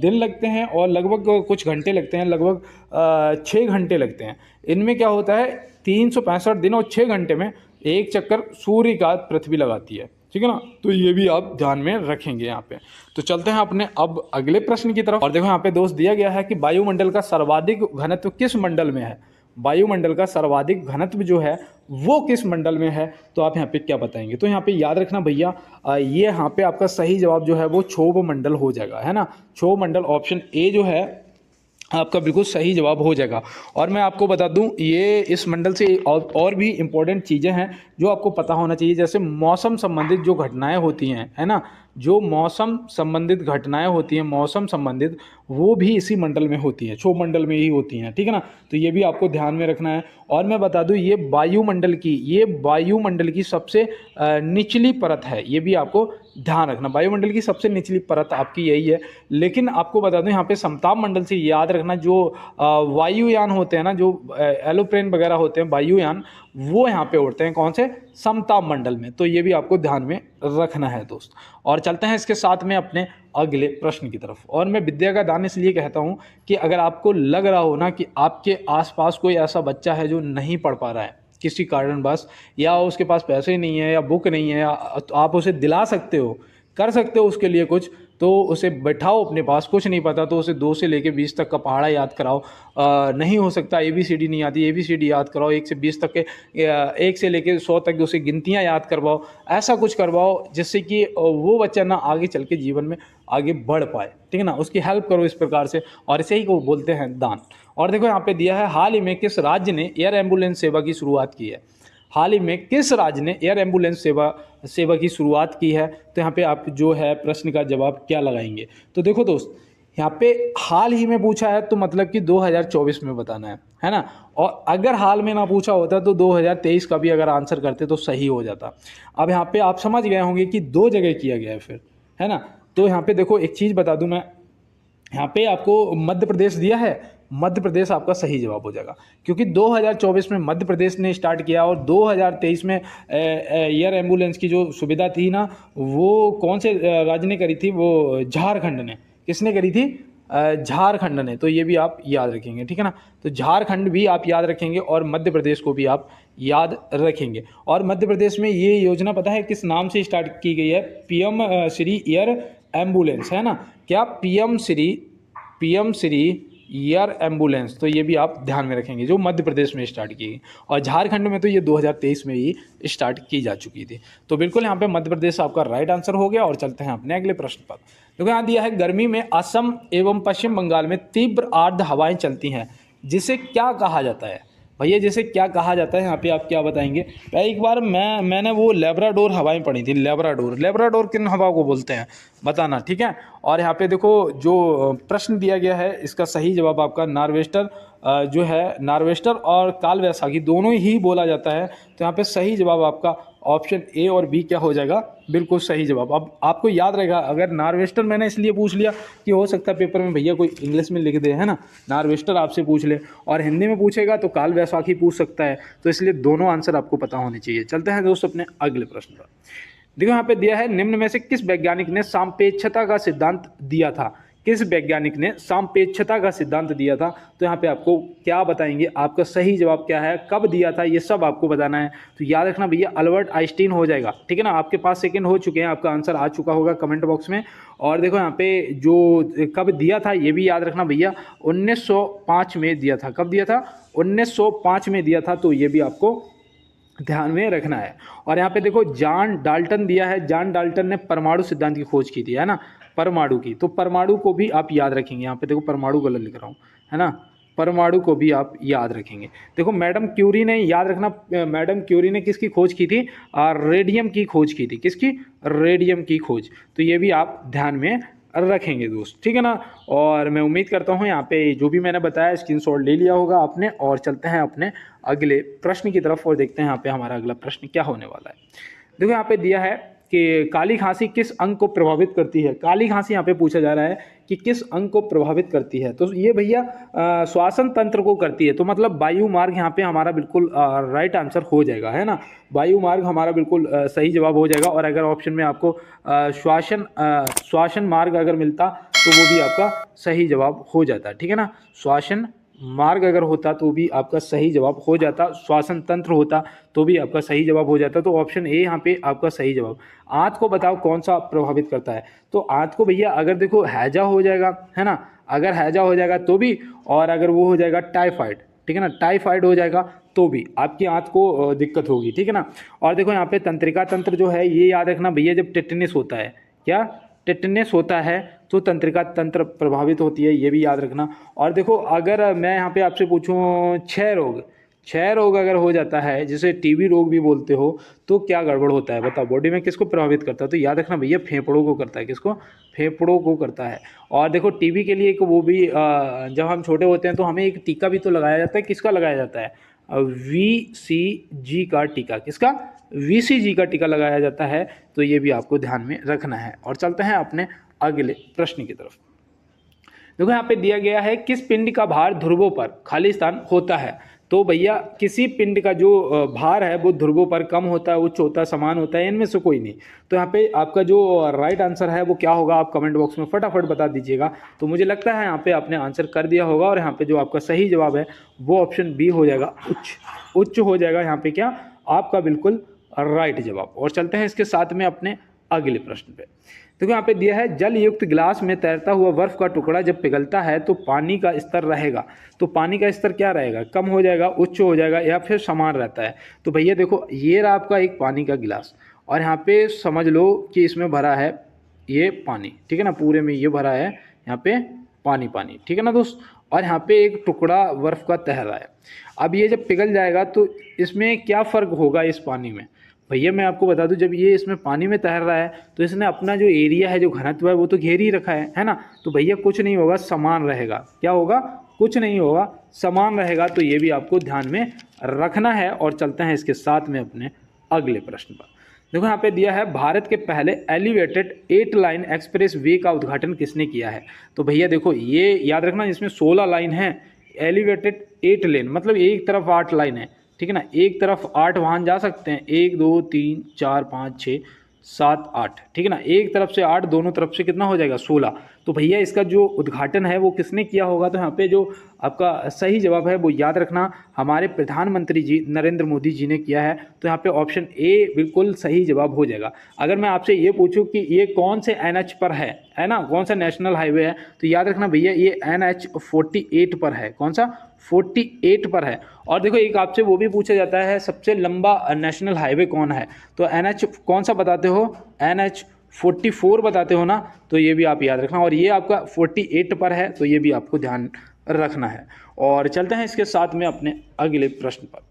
दिन लगते हैं और लगभग कुछ घंटे लगते हैं, लगभग 6 घंटे लगते हैं। इनमें क्या होता है, 365 दिन और 6 घंटे में एक चक्कर सूर्य का पृथ्वी लगाती है, ठीक है ना। तो ये भी आप ध्यान में रखेंगे यहाँ पे। तो चलते हैं अपने अब अगले प्रश्न की तरफ। और देखो यहाँ पे दोस्त दिया गया है कि वायुमंडल का सर्वाधिक घनत्व किस मंडल में है। वायुमंडल का सर्वाधिक घनत्व जो है वो किस मंडल में है। तो आप यहाँ पे क्या बताएंगे। तो यहाँ पे याद रखना भैया, ये यहाँ पे आपका सही जवाब जो है वो क्षोभ मंडल हो जाएगा, है ना। क्षोभ मंडल, ऑप्शन ए जो है आपका बिल्कुल सही जवाब हो जाएगा। और मैं आपको बता दूं, ये इस मंडल से और भी इम्पोर्टेंट चीज़ें हैं जो आपको पता होना चाहिए, जैसे मौसम संबंधित जो घटनाएं होती हैं, है ना, जो मौसम संबंधित घटनाएं होती हैं, मौसम संबंधित, वो भी इसी मंडल में होती हैं, क्षोभ मंडल में ही होती हैं, ठीक है ना। तो ये भी आपको ध्यान में रखना है। और मैं बता दूं, ये वायुमंडल की सबसे निचली परत है, ये भी आपको ध्यान रखना। वायुमंडल की सबसे निचली परत आपकी यही है। लेकिन आपको बता दूं, यहाँ पे समताप मंडल से याद रखना, जो वायुयान होते हैं ना, जो एरोप्लेन वगैरह होते हैं वायुयान, वो यहाँ पे उड़ते हैं कौन से, समताप मंडल में। तो ये भी आपको ध्यान में रखना है दोस्त। और चलते हैं इसके साथ में अपने अगले प्रश्न की तरफ। और मैं विद्या का दान इसलिए कहता हूँ कि अगर आपको लग रहा हो ना कि आपके आसपास कोई ऐसा बच्चा है जो नहीं पढ़ पा रहा है किसी कारणवश, या उसके पास पैसे नहीं है या बुक नहीं है, या तो आप उसे दिला सकते हो, कर सकते हो उसके लिए कुछ, तो उसे बैठाओ अपने पास। कुछ नहीं पता तो उसे 2 से लेके 20 तक का पहाड़ा याद कराओ। नहीं हो सकता ABCD नहीं आती, ABCD याद कराओ। 1 से 20 तक के 1 से लेके 100 तक उसे गिनतियाँ याद करवाओ। ऐसा कुछ करवाओ जिससे कि वो बच्चा ना आगे चल के जीवन में आगे बढ़ पाए, ठीक है ना। उसकी हेल्प करो इस प्रकार से, और इसे ही को बोलते हैं दान। और देखो यहाँ पे दिया है, हाल ही में किस राज्य ने एयर एम्बुलेंस सेवा की शुरुआत की है। हाल ही में किस राज्य ने एयर एम्बुलेंस सेवा की शुरुआत की है। तो यहाँ पे आप जो है प्रश्न का जवाब क्या लगाएंगे। तो देखो दोस्त, यहाँ पे हाल ही में पूछा है तो मतलब कि 2024 में बताना है ना। और अगर हाल में ना पूछा होता तो 2023 का भी अगर आंसर करते तो सही हो जाता। अब यहाँ पे आप समझ गए होंगे कि 2 जगह किया गया है फिर, है ना। तो यहाँ पे देखो एक चीज़ बता दूं मैं, यहाँ पे आपको मध्य प्रदेश दिया है, मध्य प्रदेश आपका सही जवाब हो जाएगा, क्योंकि 2024 में मध्य प्रदेश ने स्टार्ट किया और 2023 में एयर एम्बुलेंस की जो सुविधा थी ना, वो कौन से राज्य ने करी थी, वो झारखंड ने। किसने करी थी, झारखंड ने। तो ये भी आप याद रखेंगे, ठीक है ना। तो झारखंड भी आप याद रखेंगे और मध्य प्रदेश को भी आप याद रखेंगे। और मध्य प्रदेश में ये योजना पता है किस नाम से स्टार्ट की गई है, PM श्री एयर एम्बुलेंस, है ना। क्या, PM श्री एयर एम्बुलेंस। तो ये भी आप ध्यान में रखेंगे, जो मध्य प्रदेश में स्टार्ट की गई। और झारखंड में तो ये 2023 में ही स्टार्ट की जा चुकी थी। तो बिल्कुल यहाँ पे मध्य प्रदेश आपका राइट आंसर हो गया। और चलते हैं अपने अगले प्रश्न पर। देखो यहाँ दिया है, गर्मी में असम एवं पश्चिम बंगाल में तीव्र आर्द्र हवाएं चलती हैं, जिसे क्या कहा जाता है। भैया जिसे क्या कहा जाता है, यहाँ पे आप क्या बताएंगे। एक बार मैंने वो लेब्राडोर हवाएं पढ़ी थी, लेब्राडोर किन हवाओं को बोलते हैं बताना, ठीक है। और यहाँ पे देखो जो प्रश्न दिया गया है, इसका सही जवाब आपका नार्वेस्टर जो है, नार्वेस्टर और काल वैसाखी दोनों ही बोला जाता है। तो यहाँ पे सही जवाब आपका ऑप्शन A और B क्या हो जाएगा, बिल्कुल सही जवाब। अब आपको याद रहेगा, अगर नार्वेस्टर मैंने इसलिए पूछ लिया कि हो सकता है पेपर में भैया कोई इंग्लिश में लिख दे, है ना, नार्वेस्टर आपसे पूछ ले, और हिंदी में पूछेगा तो काल वैसाखी पूछ सकता है। तो इसलिए दोनों आंसर आपको पता होने चाहिए। चलते हैं दोस्त अपने अगले प्रश्न पर। देखो यहाँ पे दिया है, निम्न में से किस वैज्ञानिक ने सापेक्षता का सिद्धांत दिया था। किस वैज्ञानिक ने सापेक्षता का सिद्धांत दिया था। तो यहाँ पे आपको क्या बताएंगे, आपका सही जवाब क्या है, कब दिया था, ये सब आपको बताना है। तो याद रखना भैया, अल्बर्ट आइंस्टीन हो जाएगा, ठीक है ना। आपके पास सेकंड हो चुके हैं, आपका आंसर आ चुका होगा कमेंट बॉक्स में। और देखो यहाँ पे जो कब दिया था ये भी याद रखना भैया, 1905 में दिया था। कब दिया था, 1905 में दिया था। तो ये भी आपको ध्यान में रखना है। और यहाँ पे देखो जॉन डाल्टन दिया है, जॉन डाल्टन ने परमाणु सिद्धांत की खोज की थी, है ना, परमाणु की। तो परमाणु को भी आप याद रखेंगे। यहाँ पे देखो परमाणु गलत लिख रहा हूँ, है ना, परमाणु को भी आप याद रखेंगे। देखो मैडम क्यूरी ने, याद रखना, मैडम क्यूरी ने किसकी खोज की थी, रेडियम की खोज की थी। किसकी, रेडियम की खोज। तो ये भी आप ध्यान में रखेंगे दोस्त, ठीक है ना। और मैं उम्मीद करता हूँ यहाँ पे जो भी मैंने बताया स्क्रीनशॉट ले लिया होगा आपने। और चलते हैं अपने अगले प्रश्न की तरफ और देखते हैं यहाँ पे हमारा अगला प्रश्न क्या होने वाला है। देखो यहाँ पे दिया है कि काली खांसी किस अंग को प्रभावित करती है। काली खांसी यहाँ पे पूछा जा रहा है कि किस अंग को प्रभावित करती है। तो ये भैया श्वसन तंत्र को करती है। तो मतलब वायु मार्ग यहाँ पे हमारा बिल्कुल राइट आंसर हो जाएगा, है ना। वायु मार्ग हमारा बिल्कुल सही जवाब हो जाएगा। और अगर ऑप्शन में आपको श्वासन मार्ग अगर मिलता तो वो भी आपका सही जवाब हो जाता, ठीक है ना। श्वासन मार्ग अगर होता तो भी आपका सही जवाब हो जाता, श्वासन तंत्र होता तो भी आपका सही जवाब हो जाता। तो ऑप्शन ए यहाँ पे आपका सही जवाब। आंत को बताओ कौन सा प्रभावित करता है। तो आंत को भैया अगर देखो हैजा हो जाएगा, है ना, अगर हैजा हो जाएगा तो भी, और अगर वो हो जाएगा टाइफाइड, ठीक है ना, टाइफाइड हो जाएगा तो भी आपकी आंत को दिक्कत होगी, ठीक है ना। और देखो यहाँ पे तंत्रिका तंत्र जो है ये याद रखना भैया, जब टेटनस होता है, क्या टेटनस होता है तो तंत्रिका तंत्र प्रभावित होती है, ये भी याद रखना। और देखो अगर मैं यहाँ पे आपसे पूछूं क्षय रोग अगर हो जाता है, जिसे टीबी रोग भी बोलते हो, तो क्या गड़बड़ होता है बताओ, बॉडी में किसको प्रभावित करता है। तो याद रखना भैया फेफड़ों को करता है। किसको, फेफड़ों को करता है। और देखो टीबी के लिए एक वो भी जब हम छोटे होते हैं तो हमें एक टीका भी तो लगाया जाता है। किसका लगाया जाता है, VCG का टीका। किसका, VCG का टीका लगाया जाता है। तो ये भी आपको ध्यान में रखना है। और चलते हैं अपने अगले प्रश्न की तरफ। देखो यहाँ पे दिया गया है, किस पिंड का भार ध्रुवों पर खाली स्थान होता है। तो तो भैया किसी पिंड का जो भार है वो ध्रुवों पर कम होता है, उच्च होता है, समान होता है, इनमें से कोई नहीं। तो यहाँ पे आपका जो राइट आंसर है वो क्या होगा, आप कमेंट बॉक्स में फटाफट बता दीजिएगा। तो मुझे लगता है यहाँ पे आपने आंसर कर दिया होगा, और यहाँ पे जो आपका सही जवाब है वो ऑप्शन बी हो जाएगा, उच्च हो जाएगा यहाँ पे क्या आपका बिल्कुल राइट जवाब। और चलते हैं इसके साथ में अपने अगले प्रश्न पे। देखो यहाँ पे दिया है, जल युक्त गिलास में तैरता हुआ बर्फ का टुकड़ा जब पिघलता है तो पानी का स्तर रहेगा। तो पानी का स्तर क्या रहेगा, कम हो जाएगा, उच्च हो जाएगा, या फिर समान रहता है। तो भैया देखो ये रहा आपका एक पानी का गिलास, और यहाँ पे समझ लो कि इसमें भरा है ये पानी, ठीक है ना, पूरे में ये भरा है यहाँ पे पानी, ठीक है ना दोस्त। और यहाँ पे एक टुकड़ा बर्फ का तैर रहा है। अब ये जब पिघल जाएगा तो इसमें क्या फ़र्क होगा इस पानी में। भैया मैं आपको बता दूं, जब ये इसमें पानी में तैर रहा है तो इसने अपना जो एरिया है, जो घनत्व है, वो तो घेर ही रखा है ना। तो भैया कुछ नहीं होगा, समान रहेगा। क्या होगा, कुछ नहीं होगा, समान रहेगा। तो ये भी आपको ध्यान में रखना है। और चलते हैं इसके साथ में अपने अगले प्रश्न पर। देखो यहाँ पे दिया है, भारत के पहले एलिवेटेड 8 लाइन एक्सप्रेस वे का उद्घाटन किसने किया है। तो भैया देखो ये याद रखना, इसमें 16 लाइन है, एलिवेटेड 8 लेन मतलब एक तरफ 8 लाइन है, ठीक है ना, एक तरफ 8 वाहन जा सकते हैं, 1 2 3 4 5 6 7 8, ठीक है ना, एक तरफ से 8, दोनों तरफ से कितना हो जाएगा 16। तो भैया इसका जो उद्घाटन है वो किसने किया होगा। तो यहाँ पे जो आपका सही जवाब है वो याद रखना हमारे प्रधानमंत्री जी नरेंद्र मोदी जी ने किया है। तो यहाँ पे ऑप्शन ए बिल्कुल सही जवाब हो जाएगा। अगर मैं आपसे ये पूछूं कि ये कौन से NH पर है ना, कौन सा नेशनल हाईवे है, तो याद रखना भैया ये NH 48 पर है। कौन सा, 48 पर है। और देखो एक आपसे वो भी पूछा जाता है, सबसे लंबा नेशनल हाईवे कौन है, तो NH कौन सा बताते हो, NH 44 बताते हो ना। तो ये भी आप याद रखना, और ये आपका 48 पर है, तो ये भी आपको ध्यान रखना है। और चलते हैं इसके साथ में अपने अगले प्रश्न पर।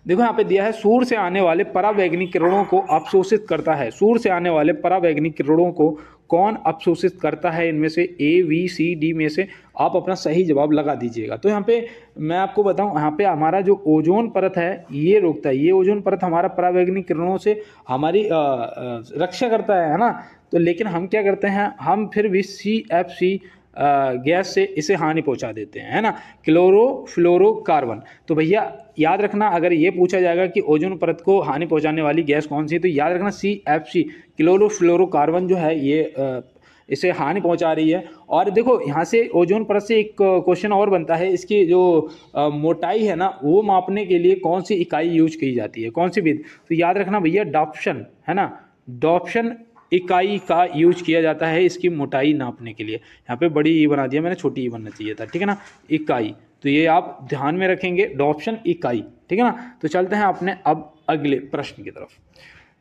देखो यहाँ पे दिया है, सूर्य से आने वाले परावैंगनिक किरणों को अवशोषित करता है। सूर्य से आने वाले परावैंगनिक किरणों को कौन अवशोषित करता है, इनमें से A B C D में से आप अपना सही जवाब लगा दीजिएगा। तो यहाँ पे मैं आपको बताऊं, यहाँ पे हमारा जो ओजोन परत है ये रोकता है, ये ओजोन परत हमारा परावैंगनिक किरणों से हमारी रक्षा करता है ना। तो लेकिन हम क्या करते हैं, हम फिर भी CFC गैस से इसे हानि पहुंचा देते हैं, है ना, क्लोरोफ्लोरोकार्बन। तो भैया याद रखना, अगर ये पूछा जाएगा कि ओजोन परत को हानि पहुंचाने वाली गैस कौन सी है, तो याद रखना CFC क्लोरोफ्लोरोकार्बन जो है ये इसे हानि पहुंचा रही है। और देखो यहाँ से ओजोन परत से एक क्वेश्चन और बनता है, इसकी जो मोटाई है ना वो मापने के लिए कौन सी इकाई यूज की जाती है, कौन सी विधि। तो याद रखना भैया डॉप्शन, है ना, डॉप्शन इकाई का यूज किया जाता है इसकी मोटाई नापने के लिए। यहाँ पे बड़ी ई बना दिया मैंने, छोटी ई बनना चाहिए था, ठीक है ना, इकाई। तो ये आप ध्यान में रखेंगे, डॉप्शन इकाई, ठीक है ना। तो चलते हैं अपने अब अगले प्रश्न की तरफ।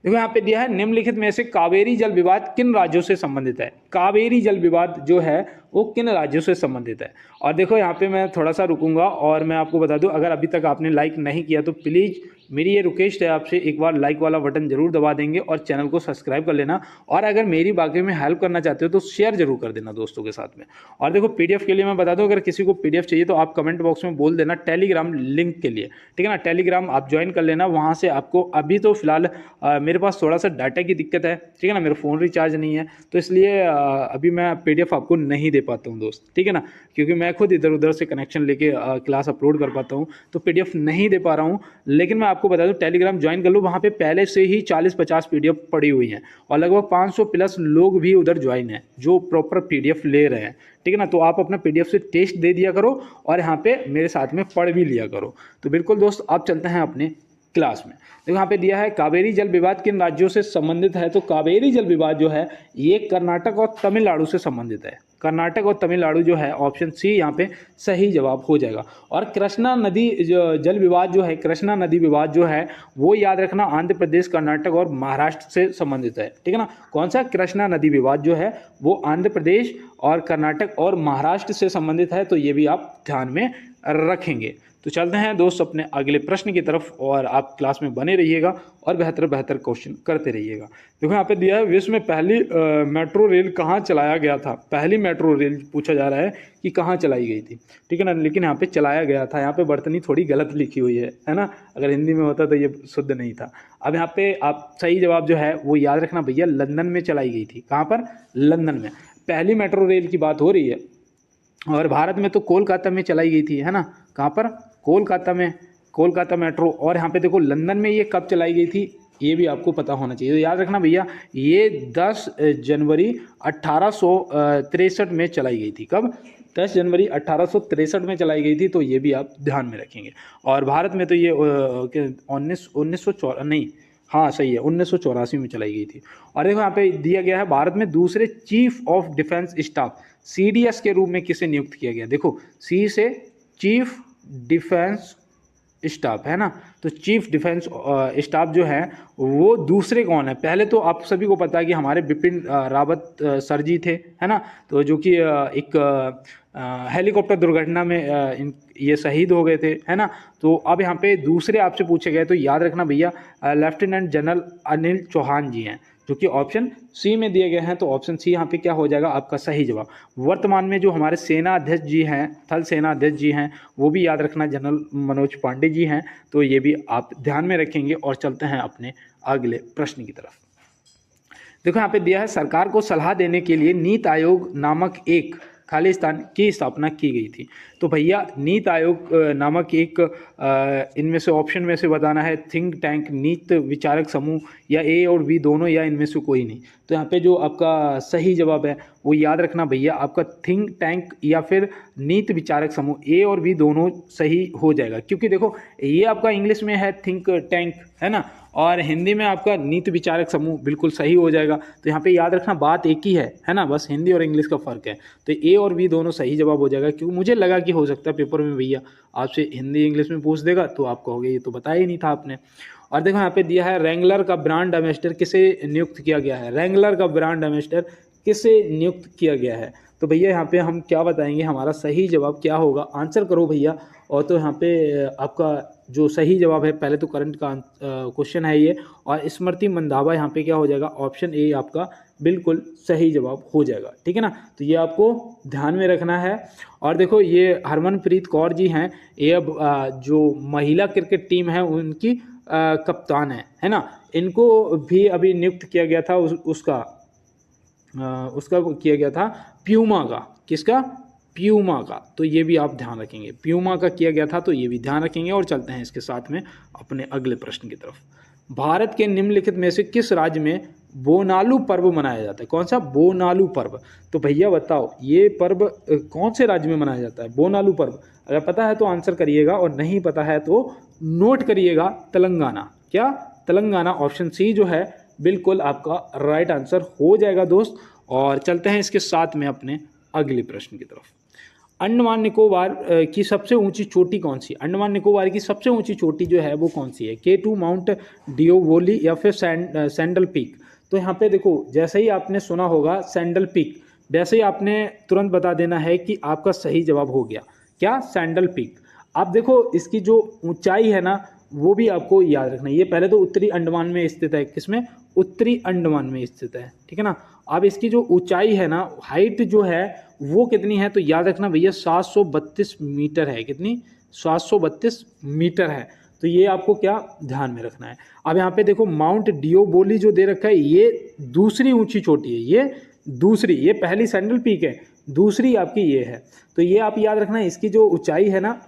देखो यहाँ पे दिया है, निम्नलिखित में से कावेरी जल विवाद किन राज्यों से संबंधित है। कावेरी जल विवाद जो है वो किन राज्यों से संबंधित है। और देखो यहाँ पे मैं थोड़ा सा रुकूंगा और मैं आपको बता दूं, अगर अभी तक आपने लाइक नहीं किया तो प्लीज़ मेरी ये रिक्वेस्ट है आपसे, एक बार लाइक वाला बटन जरूर दबा देंगे और चैनल को सब्सक्राइब कर लेना। और अगर मेरी बाकी में हेल्प करना चाहते हो तो शेयर जरूर कर देना दोस्तों के साथ में। और देखो PDF के लिए मैं बता दूं, अगर किसी को PDF चाहिए तो आप कमेंट बॉक्स में बोल देना टेलीग्राम लिंक के लिए, ठीक है ना, टेलीग्राम आप ज्वाइन कर लेना। वहाँ से आपको अभी तो फिलहाल मेरे पास थोड़ा सा डाटा की दिक्कत है, ठीक है ना, मेरा फ़ोन रिचार्ज नहीं है, तो इसलिए अभी मैं PDF आपको नहीं दे पाता हूँ दोस्त, ठीक है ना, क्योंकि मैं खुद इधर उधर से कनेक्शन लेके क्लास अपलोड कर पाता हूँ, तो PDF नहीं दे पा रहा हूँ। लेकिन मैं आपको बता दूं, टेलीग्राम ज्वाइन कर लो, वहाँ पे पहले से ही 40-50 PDF पड़ी हुई हैं और लगभग 500 प्लस लोग भी उधर ज्वाइन हैं जो प्रॉपर PDF ले रहे हैं, ठीक है ना। तो आप अपना PDF से टेस्ट दे दिया करो और यहाँ पे मेरे साथ में पढ़ भी लिया करो। तो बिल्कुल दोस्त, आप चलते हैं अपने क्लास में। देखो यहाँ पे दिया है, कावेरी जल विवाद किन राज्यों से संबंधित है। तो कावेरी जल विवाद जो है ये कर्नाटक और तमिलनाडु से संबंधित है। कर्नाटक और तमिलनाडु जो है, ऑप्शन सी यहाँ पे सही जवाब हो जाएगा। और कृष्णा नदी जल विवाद जो है, कृष्णा नदी विवाद जो है वो याद रखना आंध्र प्रदेश, कर्नाटक और महाराष्ट्र से संबंधित है, ठीक है ना। कौन सा, कृष्णा नदी विवाद जो है वो आंध्र प्रदेश और कर्नाटक और महाराष्ट्र से संबंधित है। तो ये भी आप ध्यान में रखेंगे। तो चलते हैं दोस्त अपने अगले प्रश्न की तरफ और आप क्लास में बने रहिएगा और बेहतर क्वेश्चन करते रहिएगा। देखो यहाँ पे दिया है, विश्व में पहली मेट्रो रेल कहाँ चलाया गया था। पहली मेट्रो रेल पूछा जा रहा है कि कहाँ चलाई गई थी, ठीक है ना, लेकिन यहाँ पे चलाया गया था, यहाँ पे वर्तनी थोड़ी गलत लिखी हुई है ना, अगर हिंदी में होता तो ये शुद्ध नहीं था। अब यहाँ पे आप सही जवाब जो है वो याद रखना भैया, लंदन में चलाई गई थी। कहाँ पर, लंदन में पहली मेट्रो रेल की बात हो रही है। और भारत में तो कोलकाता में चलाई गई थी, है ना, कहाँ पर, कोलकाता मेट्रो, और यहाँ पे देखो लंदन में ये कब चलाई गई थी, ये भी आपको पता होना चाहिए। तो याद रखना भैया, ये 10 जनवरी 1863 में चलाई गई थी। कब? 10 जनवरी 1863 में चलाई गई थी, तो ये भी आप ध्यान में रखेंगे। और भारत में तो ये 1984 नहीं, हाँ सही है, 1984 में चलाई गई थी। और देखो यहाँ पे दिया गया है, भारत में दूसरे chief of defence staff CDS के रूप में किसे नियुक्त किया गया। देखो सी से चीफ डिफेंस स्टाफ है ना, तो चीफ डिफेंस स्टाफ जो है वो दूसरे कौन है। पहले तो आप सभी को पता है कि हमारे बिपिन रावत सर जी थे, है ना, तो जो कि एक हेलीकॉप्टर दुर्घटना में ये शहीद हो गए थे, है ना। तो अब यहाँ पे दूसरे आपसे पूछे गए, तो याद रखना भैया लेफ्टिनेंट जनरल अनिल चौहान जी हैं, जो कि ऑप्शन सी में दिए गए हैं। तो ऑप्शन सी यहाँ पे क्या हो जाएगा आपका सही जवाब। वर्तमान में जो हमारे सेना अध्यक्ष जी हैं, थल सेना अध्यक्ष जी हैं, वो भी याद रखना जनरल मनोज पांडे जी हैं, तो ये भी आप ध्यान में रखेंगे। और चलते हैं अपने अगले प्रश्न की तरफ। देखो यहाँ पे दिया है, सरकार को सलाह देने के लिए नीति आयोग नामक एक खालिस्तान की स्थापना की गई थी। तो भैया नीति आयोग नामक एक इनमें से ऑप्शन में से बताना है, थिंक टैंक, नीति विचारक समूह, या ए और बी दोनों, या इनमें से कोई नहीं। तो यहाँ पे जो आपका सही जवाब है वो याद रखना भैया, आपका थिंक टैंक या फिर नीति विचारक समूह, ए और बी दोनों सही हो जाएगा। क्योंकि देखो ये आपका इंग्लिश में है थिंक टैंक, है ना, और हिंदी में आपका नीति विचारक समूह, बिल्कुल सही हो जाएगा। तो यहाँ पे याद रखना बात एक ही है ना, बस हिंदी और इंग्लिश का फ़र्क है। तो ए और बी दोनों सही जवाब हो जाएगा। क्योंकि मुझे लगा कि हो सकता है पेपर में भैया आपसे हिंदी इंग्लिश में पूछ देगा, तो आप कहोगे ये तो बताया ही नहीं था आपने। और देखो यहाँ पे दिया है, रैंगलर का ब्रांड एम्बेसडर किसे नियुक्त किया गया है। रैंगलर का ब्रांड एम्बेसडर किसे नियुक्त किया गया है। तो भैया यहाँ पे हम क्या बताएंगे, हमारा सही जवाब क्या होगा, आंसर करो भैया। और तो यहाँ पे आपका जो सही जवाब है, पहले तो करंट का क्वेश्चन है ये, और स्मृति मंधावा यहाँ पे क्या हो जाएगा, ऑप्शन ए आपका बिल्कुल सही जवाब हो जाएगा। ठीक है ना, तो ये आपको ध्यान में रखना है। और देखो ये हरमनप्रीत कौर जी हैं, ये अब जो महिला क्रिकेट टीम है उनकी कप्तान है ना। इनको भी अभी नियुक्त किया गया था, उसका किया गया था प्यूमा का, किसका, प्यूमा का। तो ये भी आप ध्यान रखेंगे, प्यूमा का किया गया था, तो ये भी ध्यान रखेंगे। और चलते हैं इसके साथ में अपने अगले प्रश्न की तरफ। भारत के निम्नलिखित में से किस राज्य में बोनालू पर्व मनाया जाता है। कौन सा, बोनालू पर्व। तो भैया बताओ ये पर्व कौन से राज्य में मनाया जाता है, बोनालू पर्व। अगर पता है तो आंसर करिएगा, और नहीं पता है तो नोट करिएगा, तेलंगाना। क्या, तेलंगाना। ऑप्शन सी जो है बिल्कुल आपका राइट आंसर हो जाएगा दोस्त। और चलते हैं इसके साथ में अपने अगले प्रश्न की तरफ। अंडमान निकोबार की सबसे ऊंची चोटी कौन सी। अंडमान निकोबार की सबसे ऊंची चोटी जो है वो कौन सी है, K2 माउंट डिओवोली या फिर सैंडल पीक। तो यहाँ पे देखो, जैसे ही आपने सुना होगा सैंडल पीक, वैसे ही आपने तुरंत बता देना है कि आपका सही जवाब हो गया। क्या, सैंडल पीक। आप देखो इसकी जो ऊंचाई है ना वो भी आपको याद रखना है। ये पहले तो उत्तरी अंडमान में स्थित है, किसमें, उत्तरी अंडमान में स्थित है। ठीक है ना। अब इसकी जो ऊंचाई है ना, हाइट जो है वो कितनी है, तो याद रखना भैया 732 मीटर है। कितनी, 732 मीटर है। तो ये आपको क्या ध्यान में रखना है। अब यहाँ पे देखो माउंट डिओवोली जो दे रखा है, ये दूसरी ऊंची चोटी है, ये दूसरी, ये पहली सैंडल पीक है, दूसरी आपकी ये है। तो ये आप याद रखना, इसकी जो ऊंचाई है ना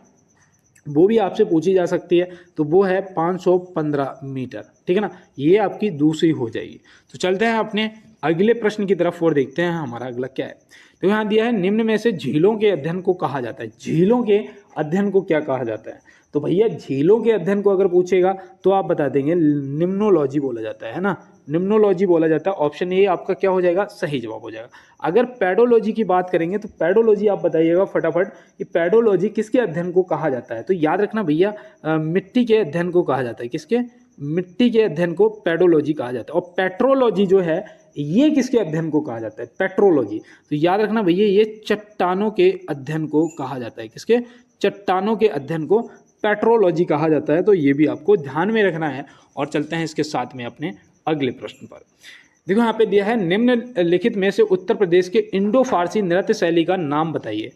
वो भी आपसे पूछी जा सकती है, तो वो है 515 मीटर। ठीक है ना, ये आपकी दूसरी हो जाएगी। तो चलते हैं अपने अगले प्रश्न की तरफ और देखते हैं हमारा अगला क्या है। तो यहाँ दिया है, निम्न में से झीलों के अध्ययन को कहा जाता है। झीलों के अध्ययन को क्या कहा जाता है। तो भैया झीलों के अध्ययन को अगर पूछेगा तो आप बता देंगे निम्नोलॉजी बोला जाता है ना, निम्नोलॉजी बोला जाता है। ऑप्शन ए आपका क्या हो जाएगा, सही जवाब हो जाएगा। अगर पेडोलॉजी की बात करेंगे तो पेडोलॉजी आप बताइएगा फटाफट कि पेडोलॉजी किसके अध्ययन को कहा जाता है। तो याद रखना भैया मिट्टी के अध्ययन को कहा जाता है। किसके, मिट्टी के अध्ययन को पेडोलॉजी कहा जाता है। और पेट्रोलॉजी जो है ये किसके अध्ययन को कहा जाता है, पेट्रोलॉजी। तो याद रखना भैया ये चट्टानों के अध्ययन को कहा जाता है। किसके, चट्टानों के अध्ययन को पेट्रोलॉजी कहा जाता है। तो ये भी आपको ध्यान में रखना है। और चलते हैं इसके साथ में अपने अगले प्रश्न पर। देखो यहाँ पे दिया है, निम्नलिखित में से उत्तर प्रदेश के इंडो फारसी नृत्य शैली का नाम बताइए।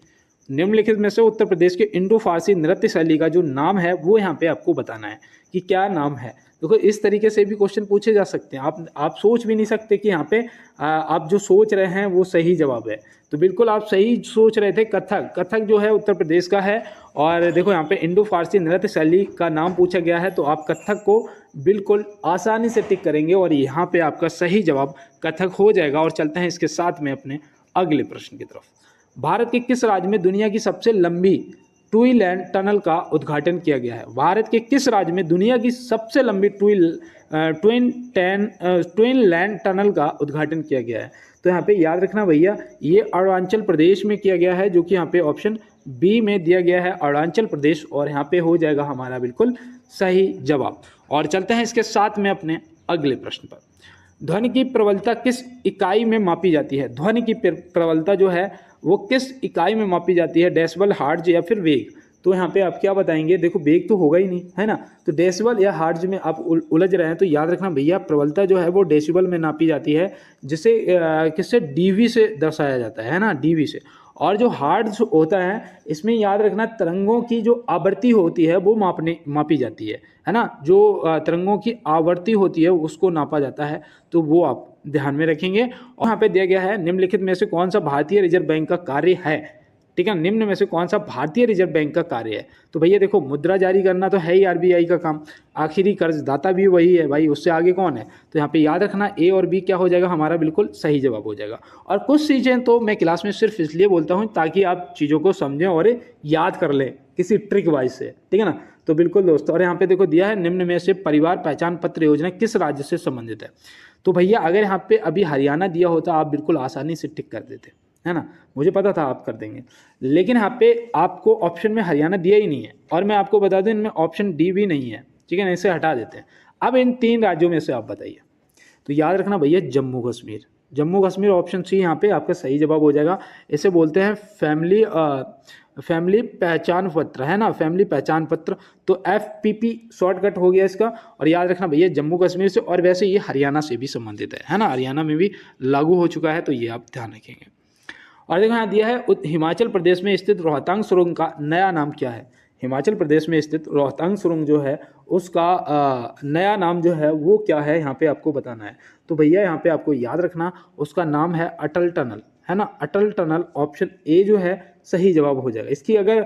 निम्नलिखित में से उत्तर प्रदेश के इंडो फारसी नृत्य शैली का जो नाम है वो यहाँ पे आपको बताना है कि क्या नाम है। देखो इस तरीके से भी क्वेश्चन पूछे जा सकते हैं। आप सोच भी नहीं सकते कि यहाँ पे आप जो सोच रहे हैं वो सही जवाब है। तो बिल्कुल आप सही सोच रहे थे। कथक जो है उत्तर प्रदेश का है। और देखो यहाँ पे इंडो फारसी नृत्य शैली का नाम पूछा गया है, तो आप कथक को बिल्कुल आसानी से टिक करेंगे और यहाँ पे आपका सही जवाब कथक हो जाएगा। और चलते हैं इसके साथ में अपने अगले प्रश्न की तरफ। भारत के किस राज्य में दुनिया की सबसे लंबी ट्विन लैंड टनल का उद्घाटन किया गया है? भारत के किस राज्य में दुनिया की सबसे लंबी ट्विन लैंड टनल का उद्घाटन किया गया है? तो यहाँ पे याद रखना भैया, ये अरुणाचल प्रदेश में किया गया है, जो कि यहाँ पे ऑप्शन बी में दिया गया है अरुणाचल प्रदेश। और यहाँ पे हो जाएगा हमारा बिल्कुल सही जवाब। और चलते हैं इसके साथ में अपने अगले प्रश्न पर। ध्वनि की प्रबलता किस इकाई में मापी जाती है? ध्वनि की प्रबलता जो है वो किस इकाई में मापी जाती है? डेसिबल, हर्ट्ज या फिर वेग? तो यहाँ पे आप क्या बताएंगे? देखो वेग तो होगा ही नहीं, है ना, तो डेसिबल या हर्ट्ज में आप उलझ रहे हैं। तो याद रखना भैया, प्रबलता जो है वो डेसिबल में नापी जाती है, जिसे किससे? डीवी से दर्शाया जाता है ना, डीवी से। और जो हर्ट्ज होता है, इसमें याद रखना तरंगों की जो आवृत्ति होती है वो मापी जाती है ना, जो तरंगों की आवृत्ति होती है उसको नापा जाता है। तो वो आप ध्यान में रखेंगे। और यहाँ पे दिया गया है निम्नलिखित में से कौन सा भारतीय रिजर्व बैंक का कार्य है? ठीक है, निम्न में से कौन सा भारतीय रिजर्व बैंक का कार्य है? तो भैया देखो, मुद्रा जारी करना तो है ही आरबीआई का काम, आखिरी कर्जदाता भी वही है भाई, उससे आगे कौन है? तो यहाँ पे याद रखना ए और बी क्या हो जाएगा हमारा बिल्कुल सही जवाब हो जाएगा। और कुछ चीज़ें तो मैं क्लास में सिर्फ इसलिए बोलता हूँ ताकि आप चीज़ों को समझें और याद कर लें किसी ट्रिक वाइज से, ठीक है ना। तो बिल्कुल दोस्तों, और यहाँ पे देखो दिया है निम्न में से परिवार पहचान पत्र योजना किस राज्य से संबंधित है? तो भैया अगर यहाँ पे अभी हरियाणा दिया होता आप बिल्कुल आसानी से टिक कर देते, है ना, मुझे पता था आप कर देंगे। लेकिन यहाँ पे आपको ऑप्शन में हरियाणा दिया ही नहीं है, और मैं आपको बता दूं इनमें ऑप्शन डी भी नहीं है, ठीक है ना, इसे हटा देते हैं। अब इन 3 राज्यों में से आप बताइए। तो याद रखना भैया, जम्मू कश्मीर। जम्मू कश्मीर ऑप्शन सी यहाँ पे आपका सही जवाब हो जाएगा। इसे बोलते हैं फैमिली पहचान पत्र, है ना, फैमिली पहचान पत्र। तो FPP शॉर्टकट हो गया इसका। और याद रखना भैया, जम्मू कश्मीर से, और वैसे ये हरियाणा से भी संबंधित है ना, हरियाणा में भी लागू हो चुका है, तो ये आप ध्यान रखेंगे। और देखो यहाँ दिया है हिमाचल प्रदेश में स्थित रोहतांग सुरंग का नया नाम क्या है? हिमाचल प्रदेश में स्थित रोहतांग सुरंग जो है उसका नया नाम जो है वो क्या है, यहाँ पे आपको बताना है। तो भैया यहाँ पे आपको याद रखना उसका नाम है अटल टनल, है ना, अटल टनल। ऑप्शन ए जो है सही जवाब हो जाएगा। इसकी अगर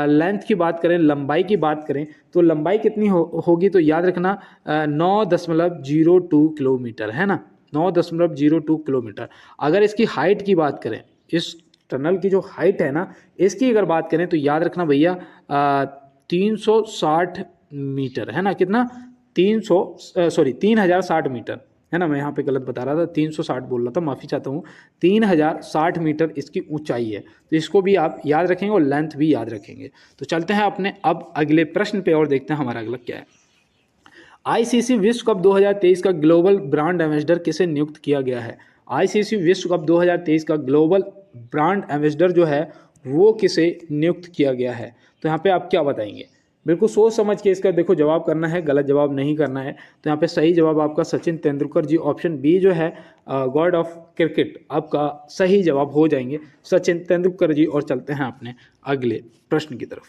लेंथ की बात करें, लंबाई की बात करें, तो लंबाई कितनी होगी? तो याद रखना 9.02 किलोमीटर, है ना, 9.02 किलोमीटर। अगर इसकी हाइट की बात करें, इस टनल की जो हाइट है ना, इसकी अगर बात करें तो याद रखना भैया 360 मीटर, है ना, कितना? 3060 मीटर, है ना, मैं यहाँ पे गलत बता रहा था, 360 बोल रहा था, माफ़ी चाहता हूँ। 3060 मीटर इसकी ऊंचाई है, तो इसको भी आप याद रखेंगे और लेंथ भी याद रखेंगे। तो चलते हैं अपने अब अगले प्रश्न पे और देखते हैं हमारा अगला क्या है। ICC विश्व कप 2023 का ग्लोबल ब्रांड एम्बेसडर किसे नियुक्त किया गया है? ICC विश्व कप 2023 का ग्लोबल ब्रांड एम्बेसडर जो है वो किसे नियुक्त किया गया है? तो यहाँ पे आप क्या बताएंगे? बिल्कुल सोच समझ के इसका देखो जवाब करना है, गलत जवाब नहीं करना है। तो यहाँ पे सही जवाब आपका सचिन तेंदुलकर जी, ऑप्शन बी जो है गॉड ऑफ क्रिकेट, आपका सही जवाब हो जाएंगे सचिन तेंदुलकर जी। और चलते हैं अपने अगले प्रश्न की तरफ।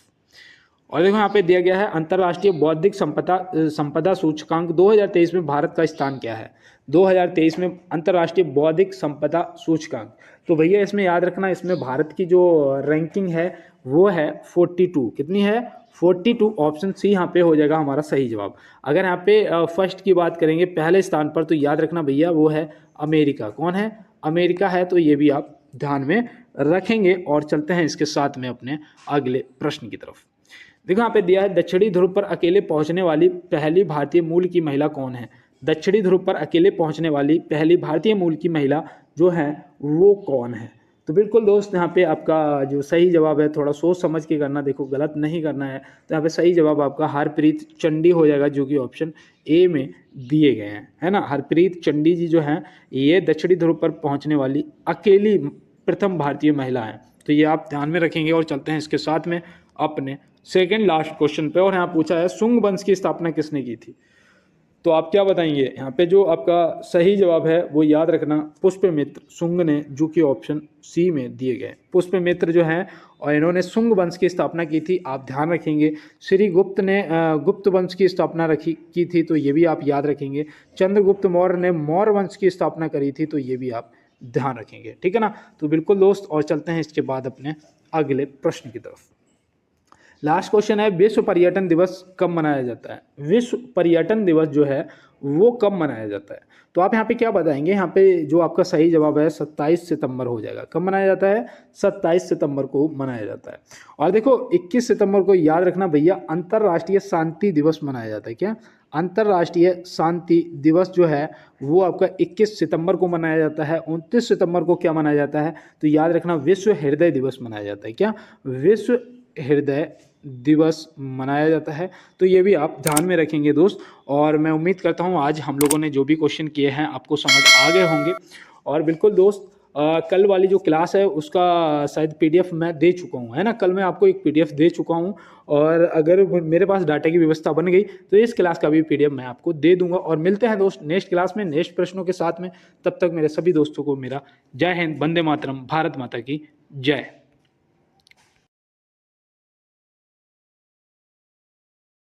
और देखो यहाँ पे दिया गया है अंतर्राष्ट्रीय बौद्धिक संपदा सूचकांक 2023 में भारत का स्थान क्या है? 2023 में अंतर्राष्ट्रीय बौद्धिक संपदा सूचकांक। तो भैया इसमें याद रखना, इसमें भारत की जो रैंकिंग है वो है 42। कितनी है? 42। ऑप्शन सी यहाँ पे हो जाएगा हमारा सही जवाब। अगर यहाँ पे फर्स्ट की बात करेंगे, पहले स्थान पर, तो याद रखना भैया वो है अमेरिका। कौन है? अमेरिका है। तो ये भी आप ध्यान में रखेंगे। और चलते हैं इसके साथ में अपने अगले प्रश्न की तरफ। देखो यहाँ पे दिया है दक्षिणी ध्रुव पर अकेले पहुंचने वाली पहली भारतीय मूल की महिला कौन है? दक्षिणी ध्रुव पर अकेले पहुंचने वाली पहली भारतीय मूल की महिला जो है वो कौन है? तो बिल्कुल दोस्त, यहाँ पे आपका जो सही जवाब है थोड़ा सोच समझ के करना, देखो गलत नहीं करना है। तो यहाँ पे सही जवाब आपका हरप्रीत चंडी हो जाएगा, जो कि ऑप्शन ए में दिए गए हैं, है ना। हरप्रीत चंडी जी जो हैं ये दक्षिणी ध्रुव पर पहुँचने वाली अकेली प्रथम भारतीय महिला है। तो ये आप ध्यान में रखेंगे। और चलते हैं इसके साथ में अपने सेकेंड लास्ट क्वेश्चन पे। और यहाँ पूछा है शुंग वंश की स्थापना किसने की थी? तो आप क्या बताएंगे यहाँ पे? जो आपका सही जवाब है वो याद रखना पुष्यमित्र शुंग ने, जो कि ऑप्शन सी में दिए गए। पुष्यमित्र जो है और इन्होंने शुंग वंश की स्थापना की थी, आप ध्यान रखेंगे। श्री गुप्त ने गुप्त वंश की स्थापना की थी, तो ये भी आप याद रखेंगे। चंद्रगुप्त मौर्य ने मौर्य वंश की स्थापना करी थी, तो ये भी आप ध्यान रखेंगे, ठीक है ना। तो बिल्कुल दोस्त, और चलते हैं इसके बाद अपने अगले प्रश्न की तरफ। लास्ट क्वेश्चन है, विश्व पर्यटन दिवस कब मनाया जाता है? विश्व पर्यटन दिवस जो है वो कब मनाया जाता है? तो आप यहाँ पे क्या बताएंगे? यहाँ पे जो आपका सही जवाब है 27 सितंबर हो जाएगा। कब मनाया जाता है? 27 सितंबर को मनाया जाता है। और देखो 21 सितंबर को याद रखना भैया, अंतर्राष्ट्रीय शांति दिवस मनाया जाता है। क्या? अंतर्राष्ट्रीय शांति दिवस जो है वो आपका 21 सितंबर को मनाया जाता है। 29 सितंबर को क्या मनाया जाता है? तो याद रखना विश्व हृदय दिवस मनाया जाता है। क्या? विश्व हृदय दिवस मनाया जाता है। तो ये भी आप ध्यान में रखेंगे दोस्त। और मैं उम्मीद करता हूँ आज हम लोगों ने जो भी क्वेश्चन किए हैं आपको समझ आ गए होंगे। और बिल्कुल दोस्त, कल वाली जो क्लास है उसका शायद पीडीएफ मैं दे चुका हूँ, है ना। कल मैं आपको एक पीडीएफ दे चुका हूँ, और अगर मेरे पास डाटा की व्यवस्था बन गई तो इस क्लास का भी पीडीएफ मैं आपको दे दूंगा। और मिलते हैं दोस्त नेक्स्ट क्लास में नेक्स्ट प्रश्नों के साथ में। तब तक मेरे सभी दोस्तों को मेरा जय हिंद, वंदे मातरम, भारत माता की जय।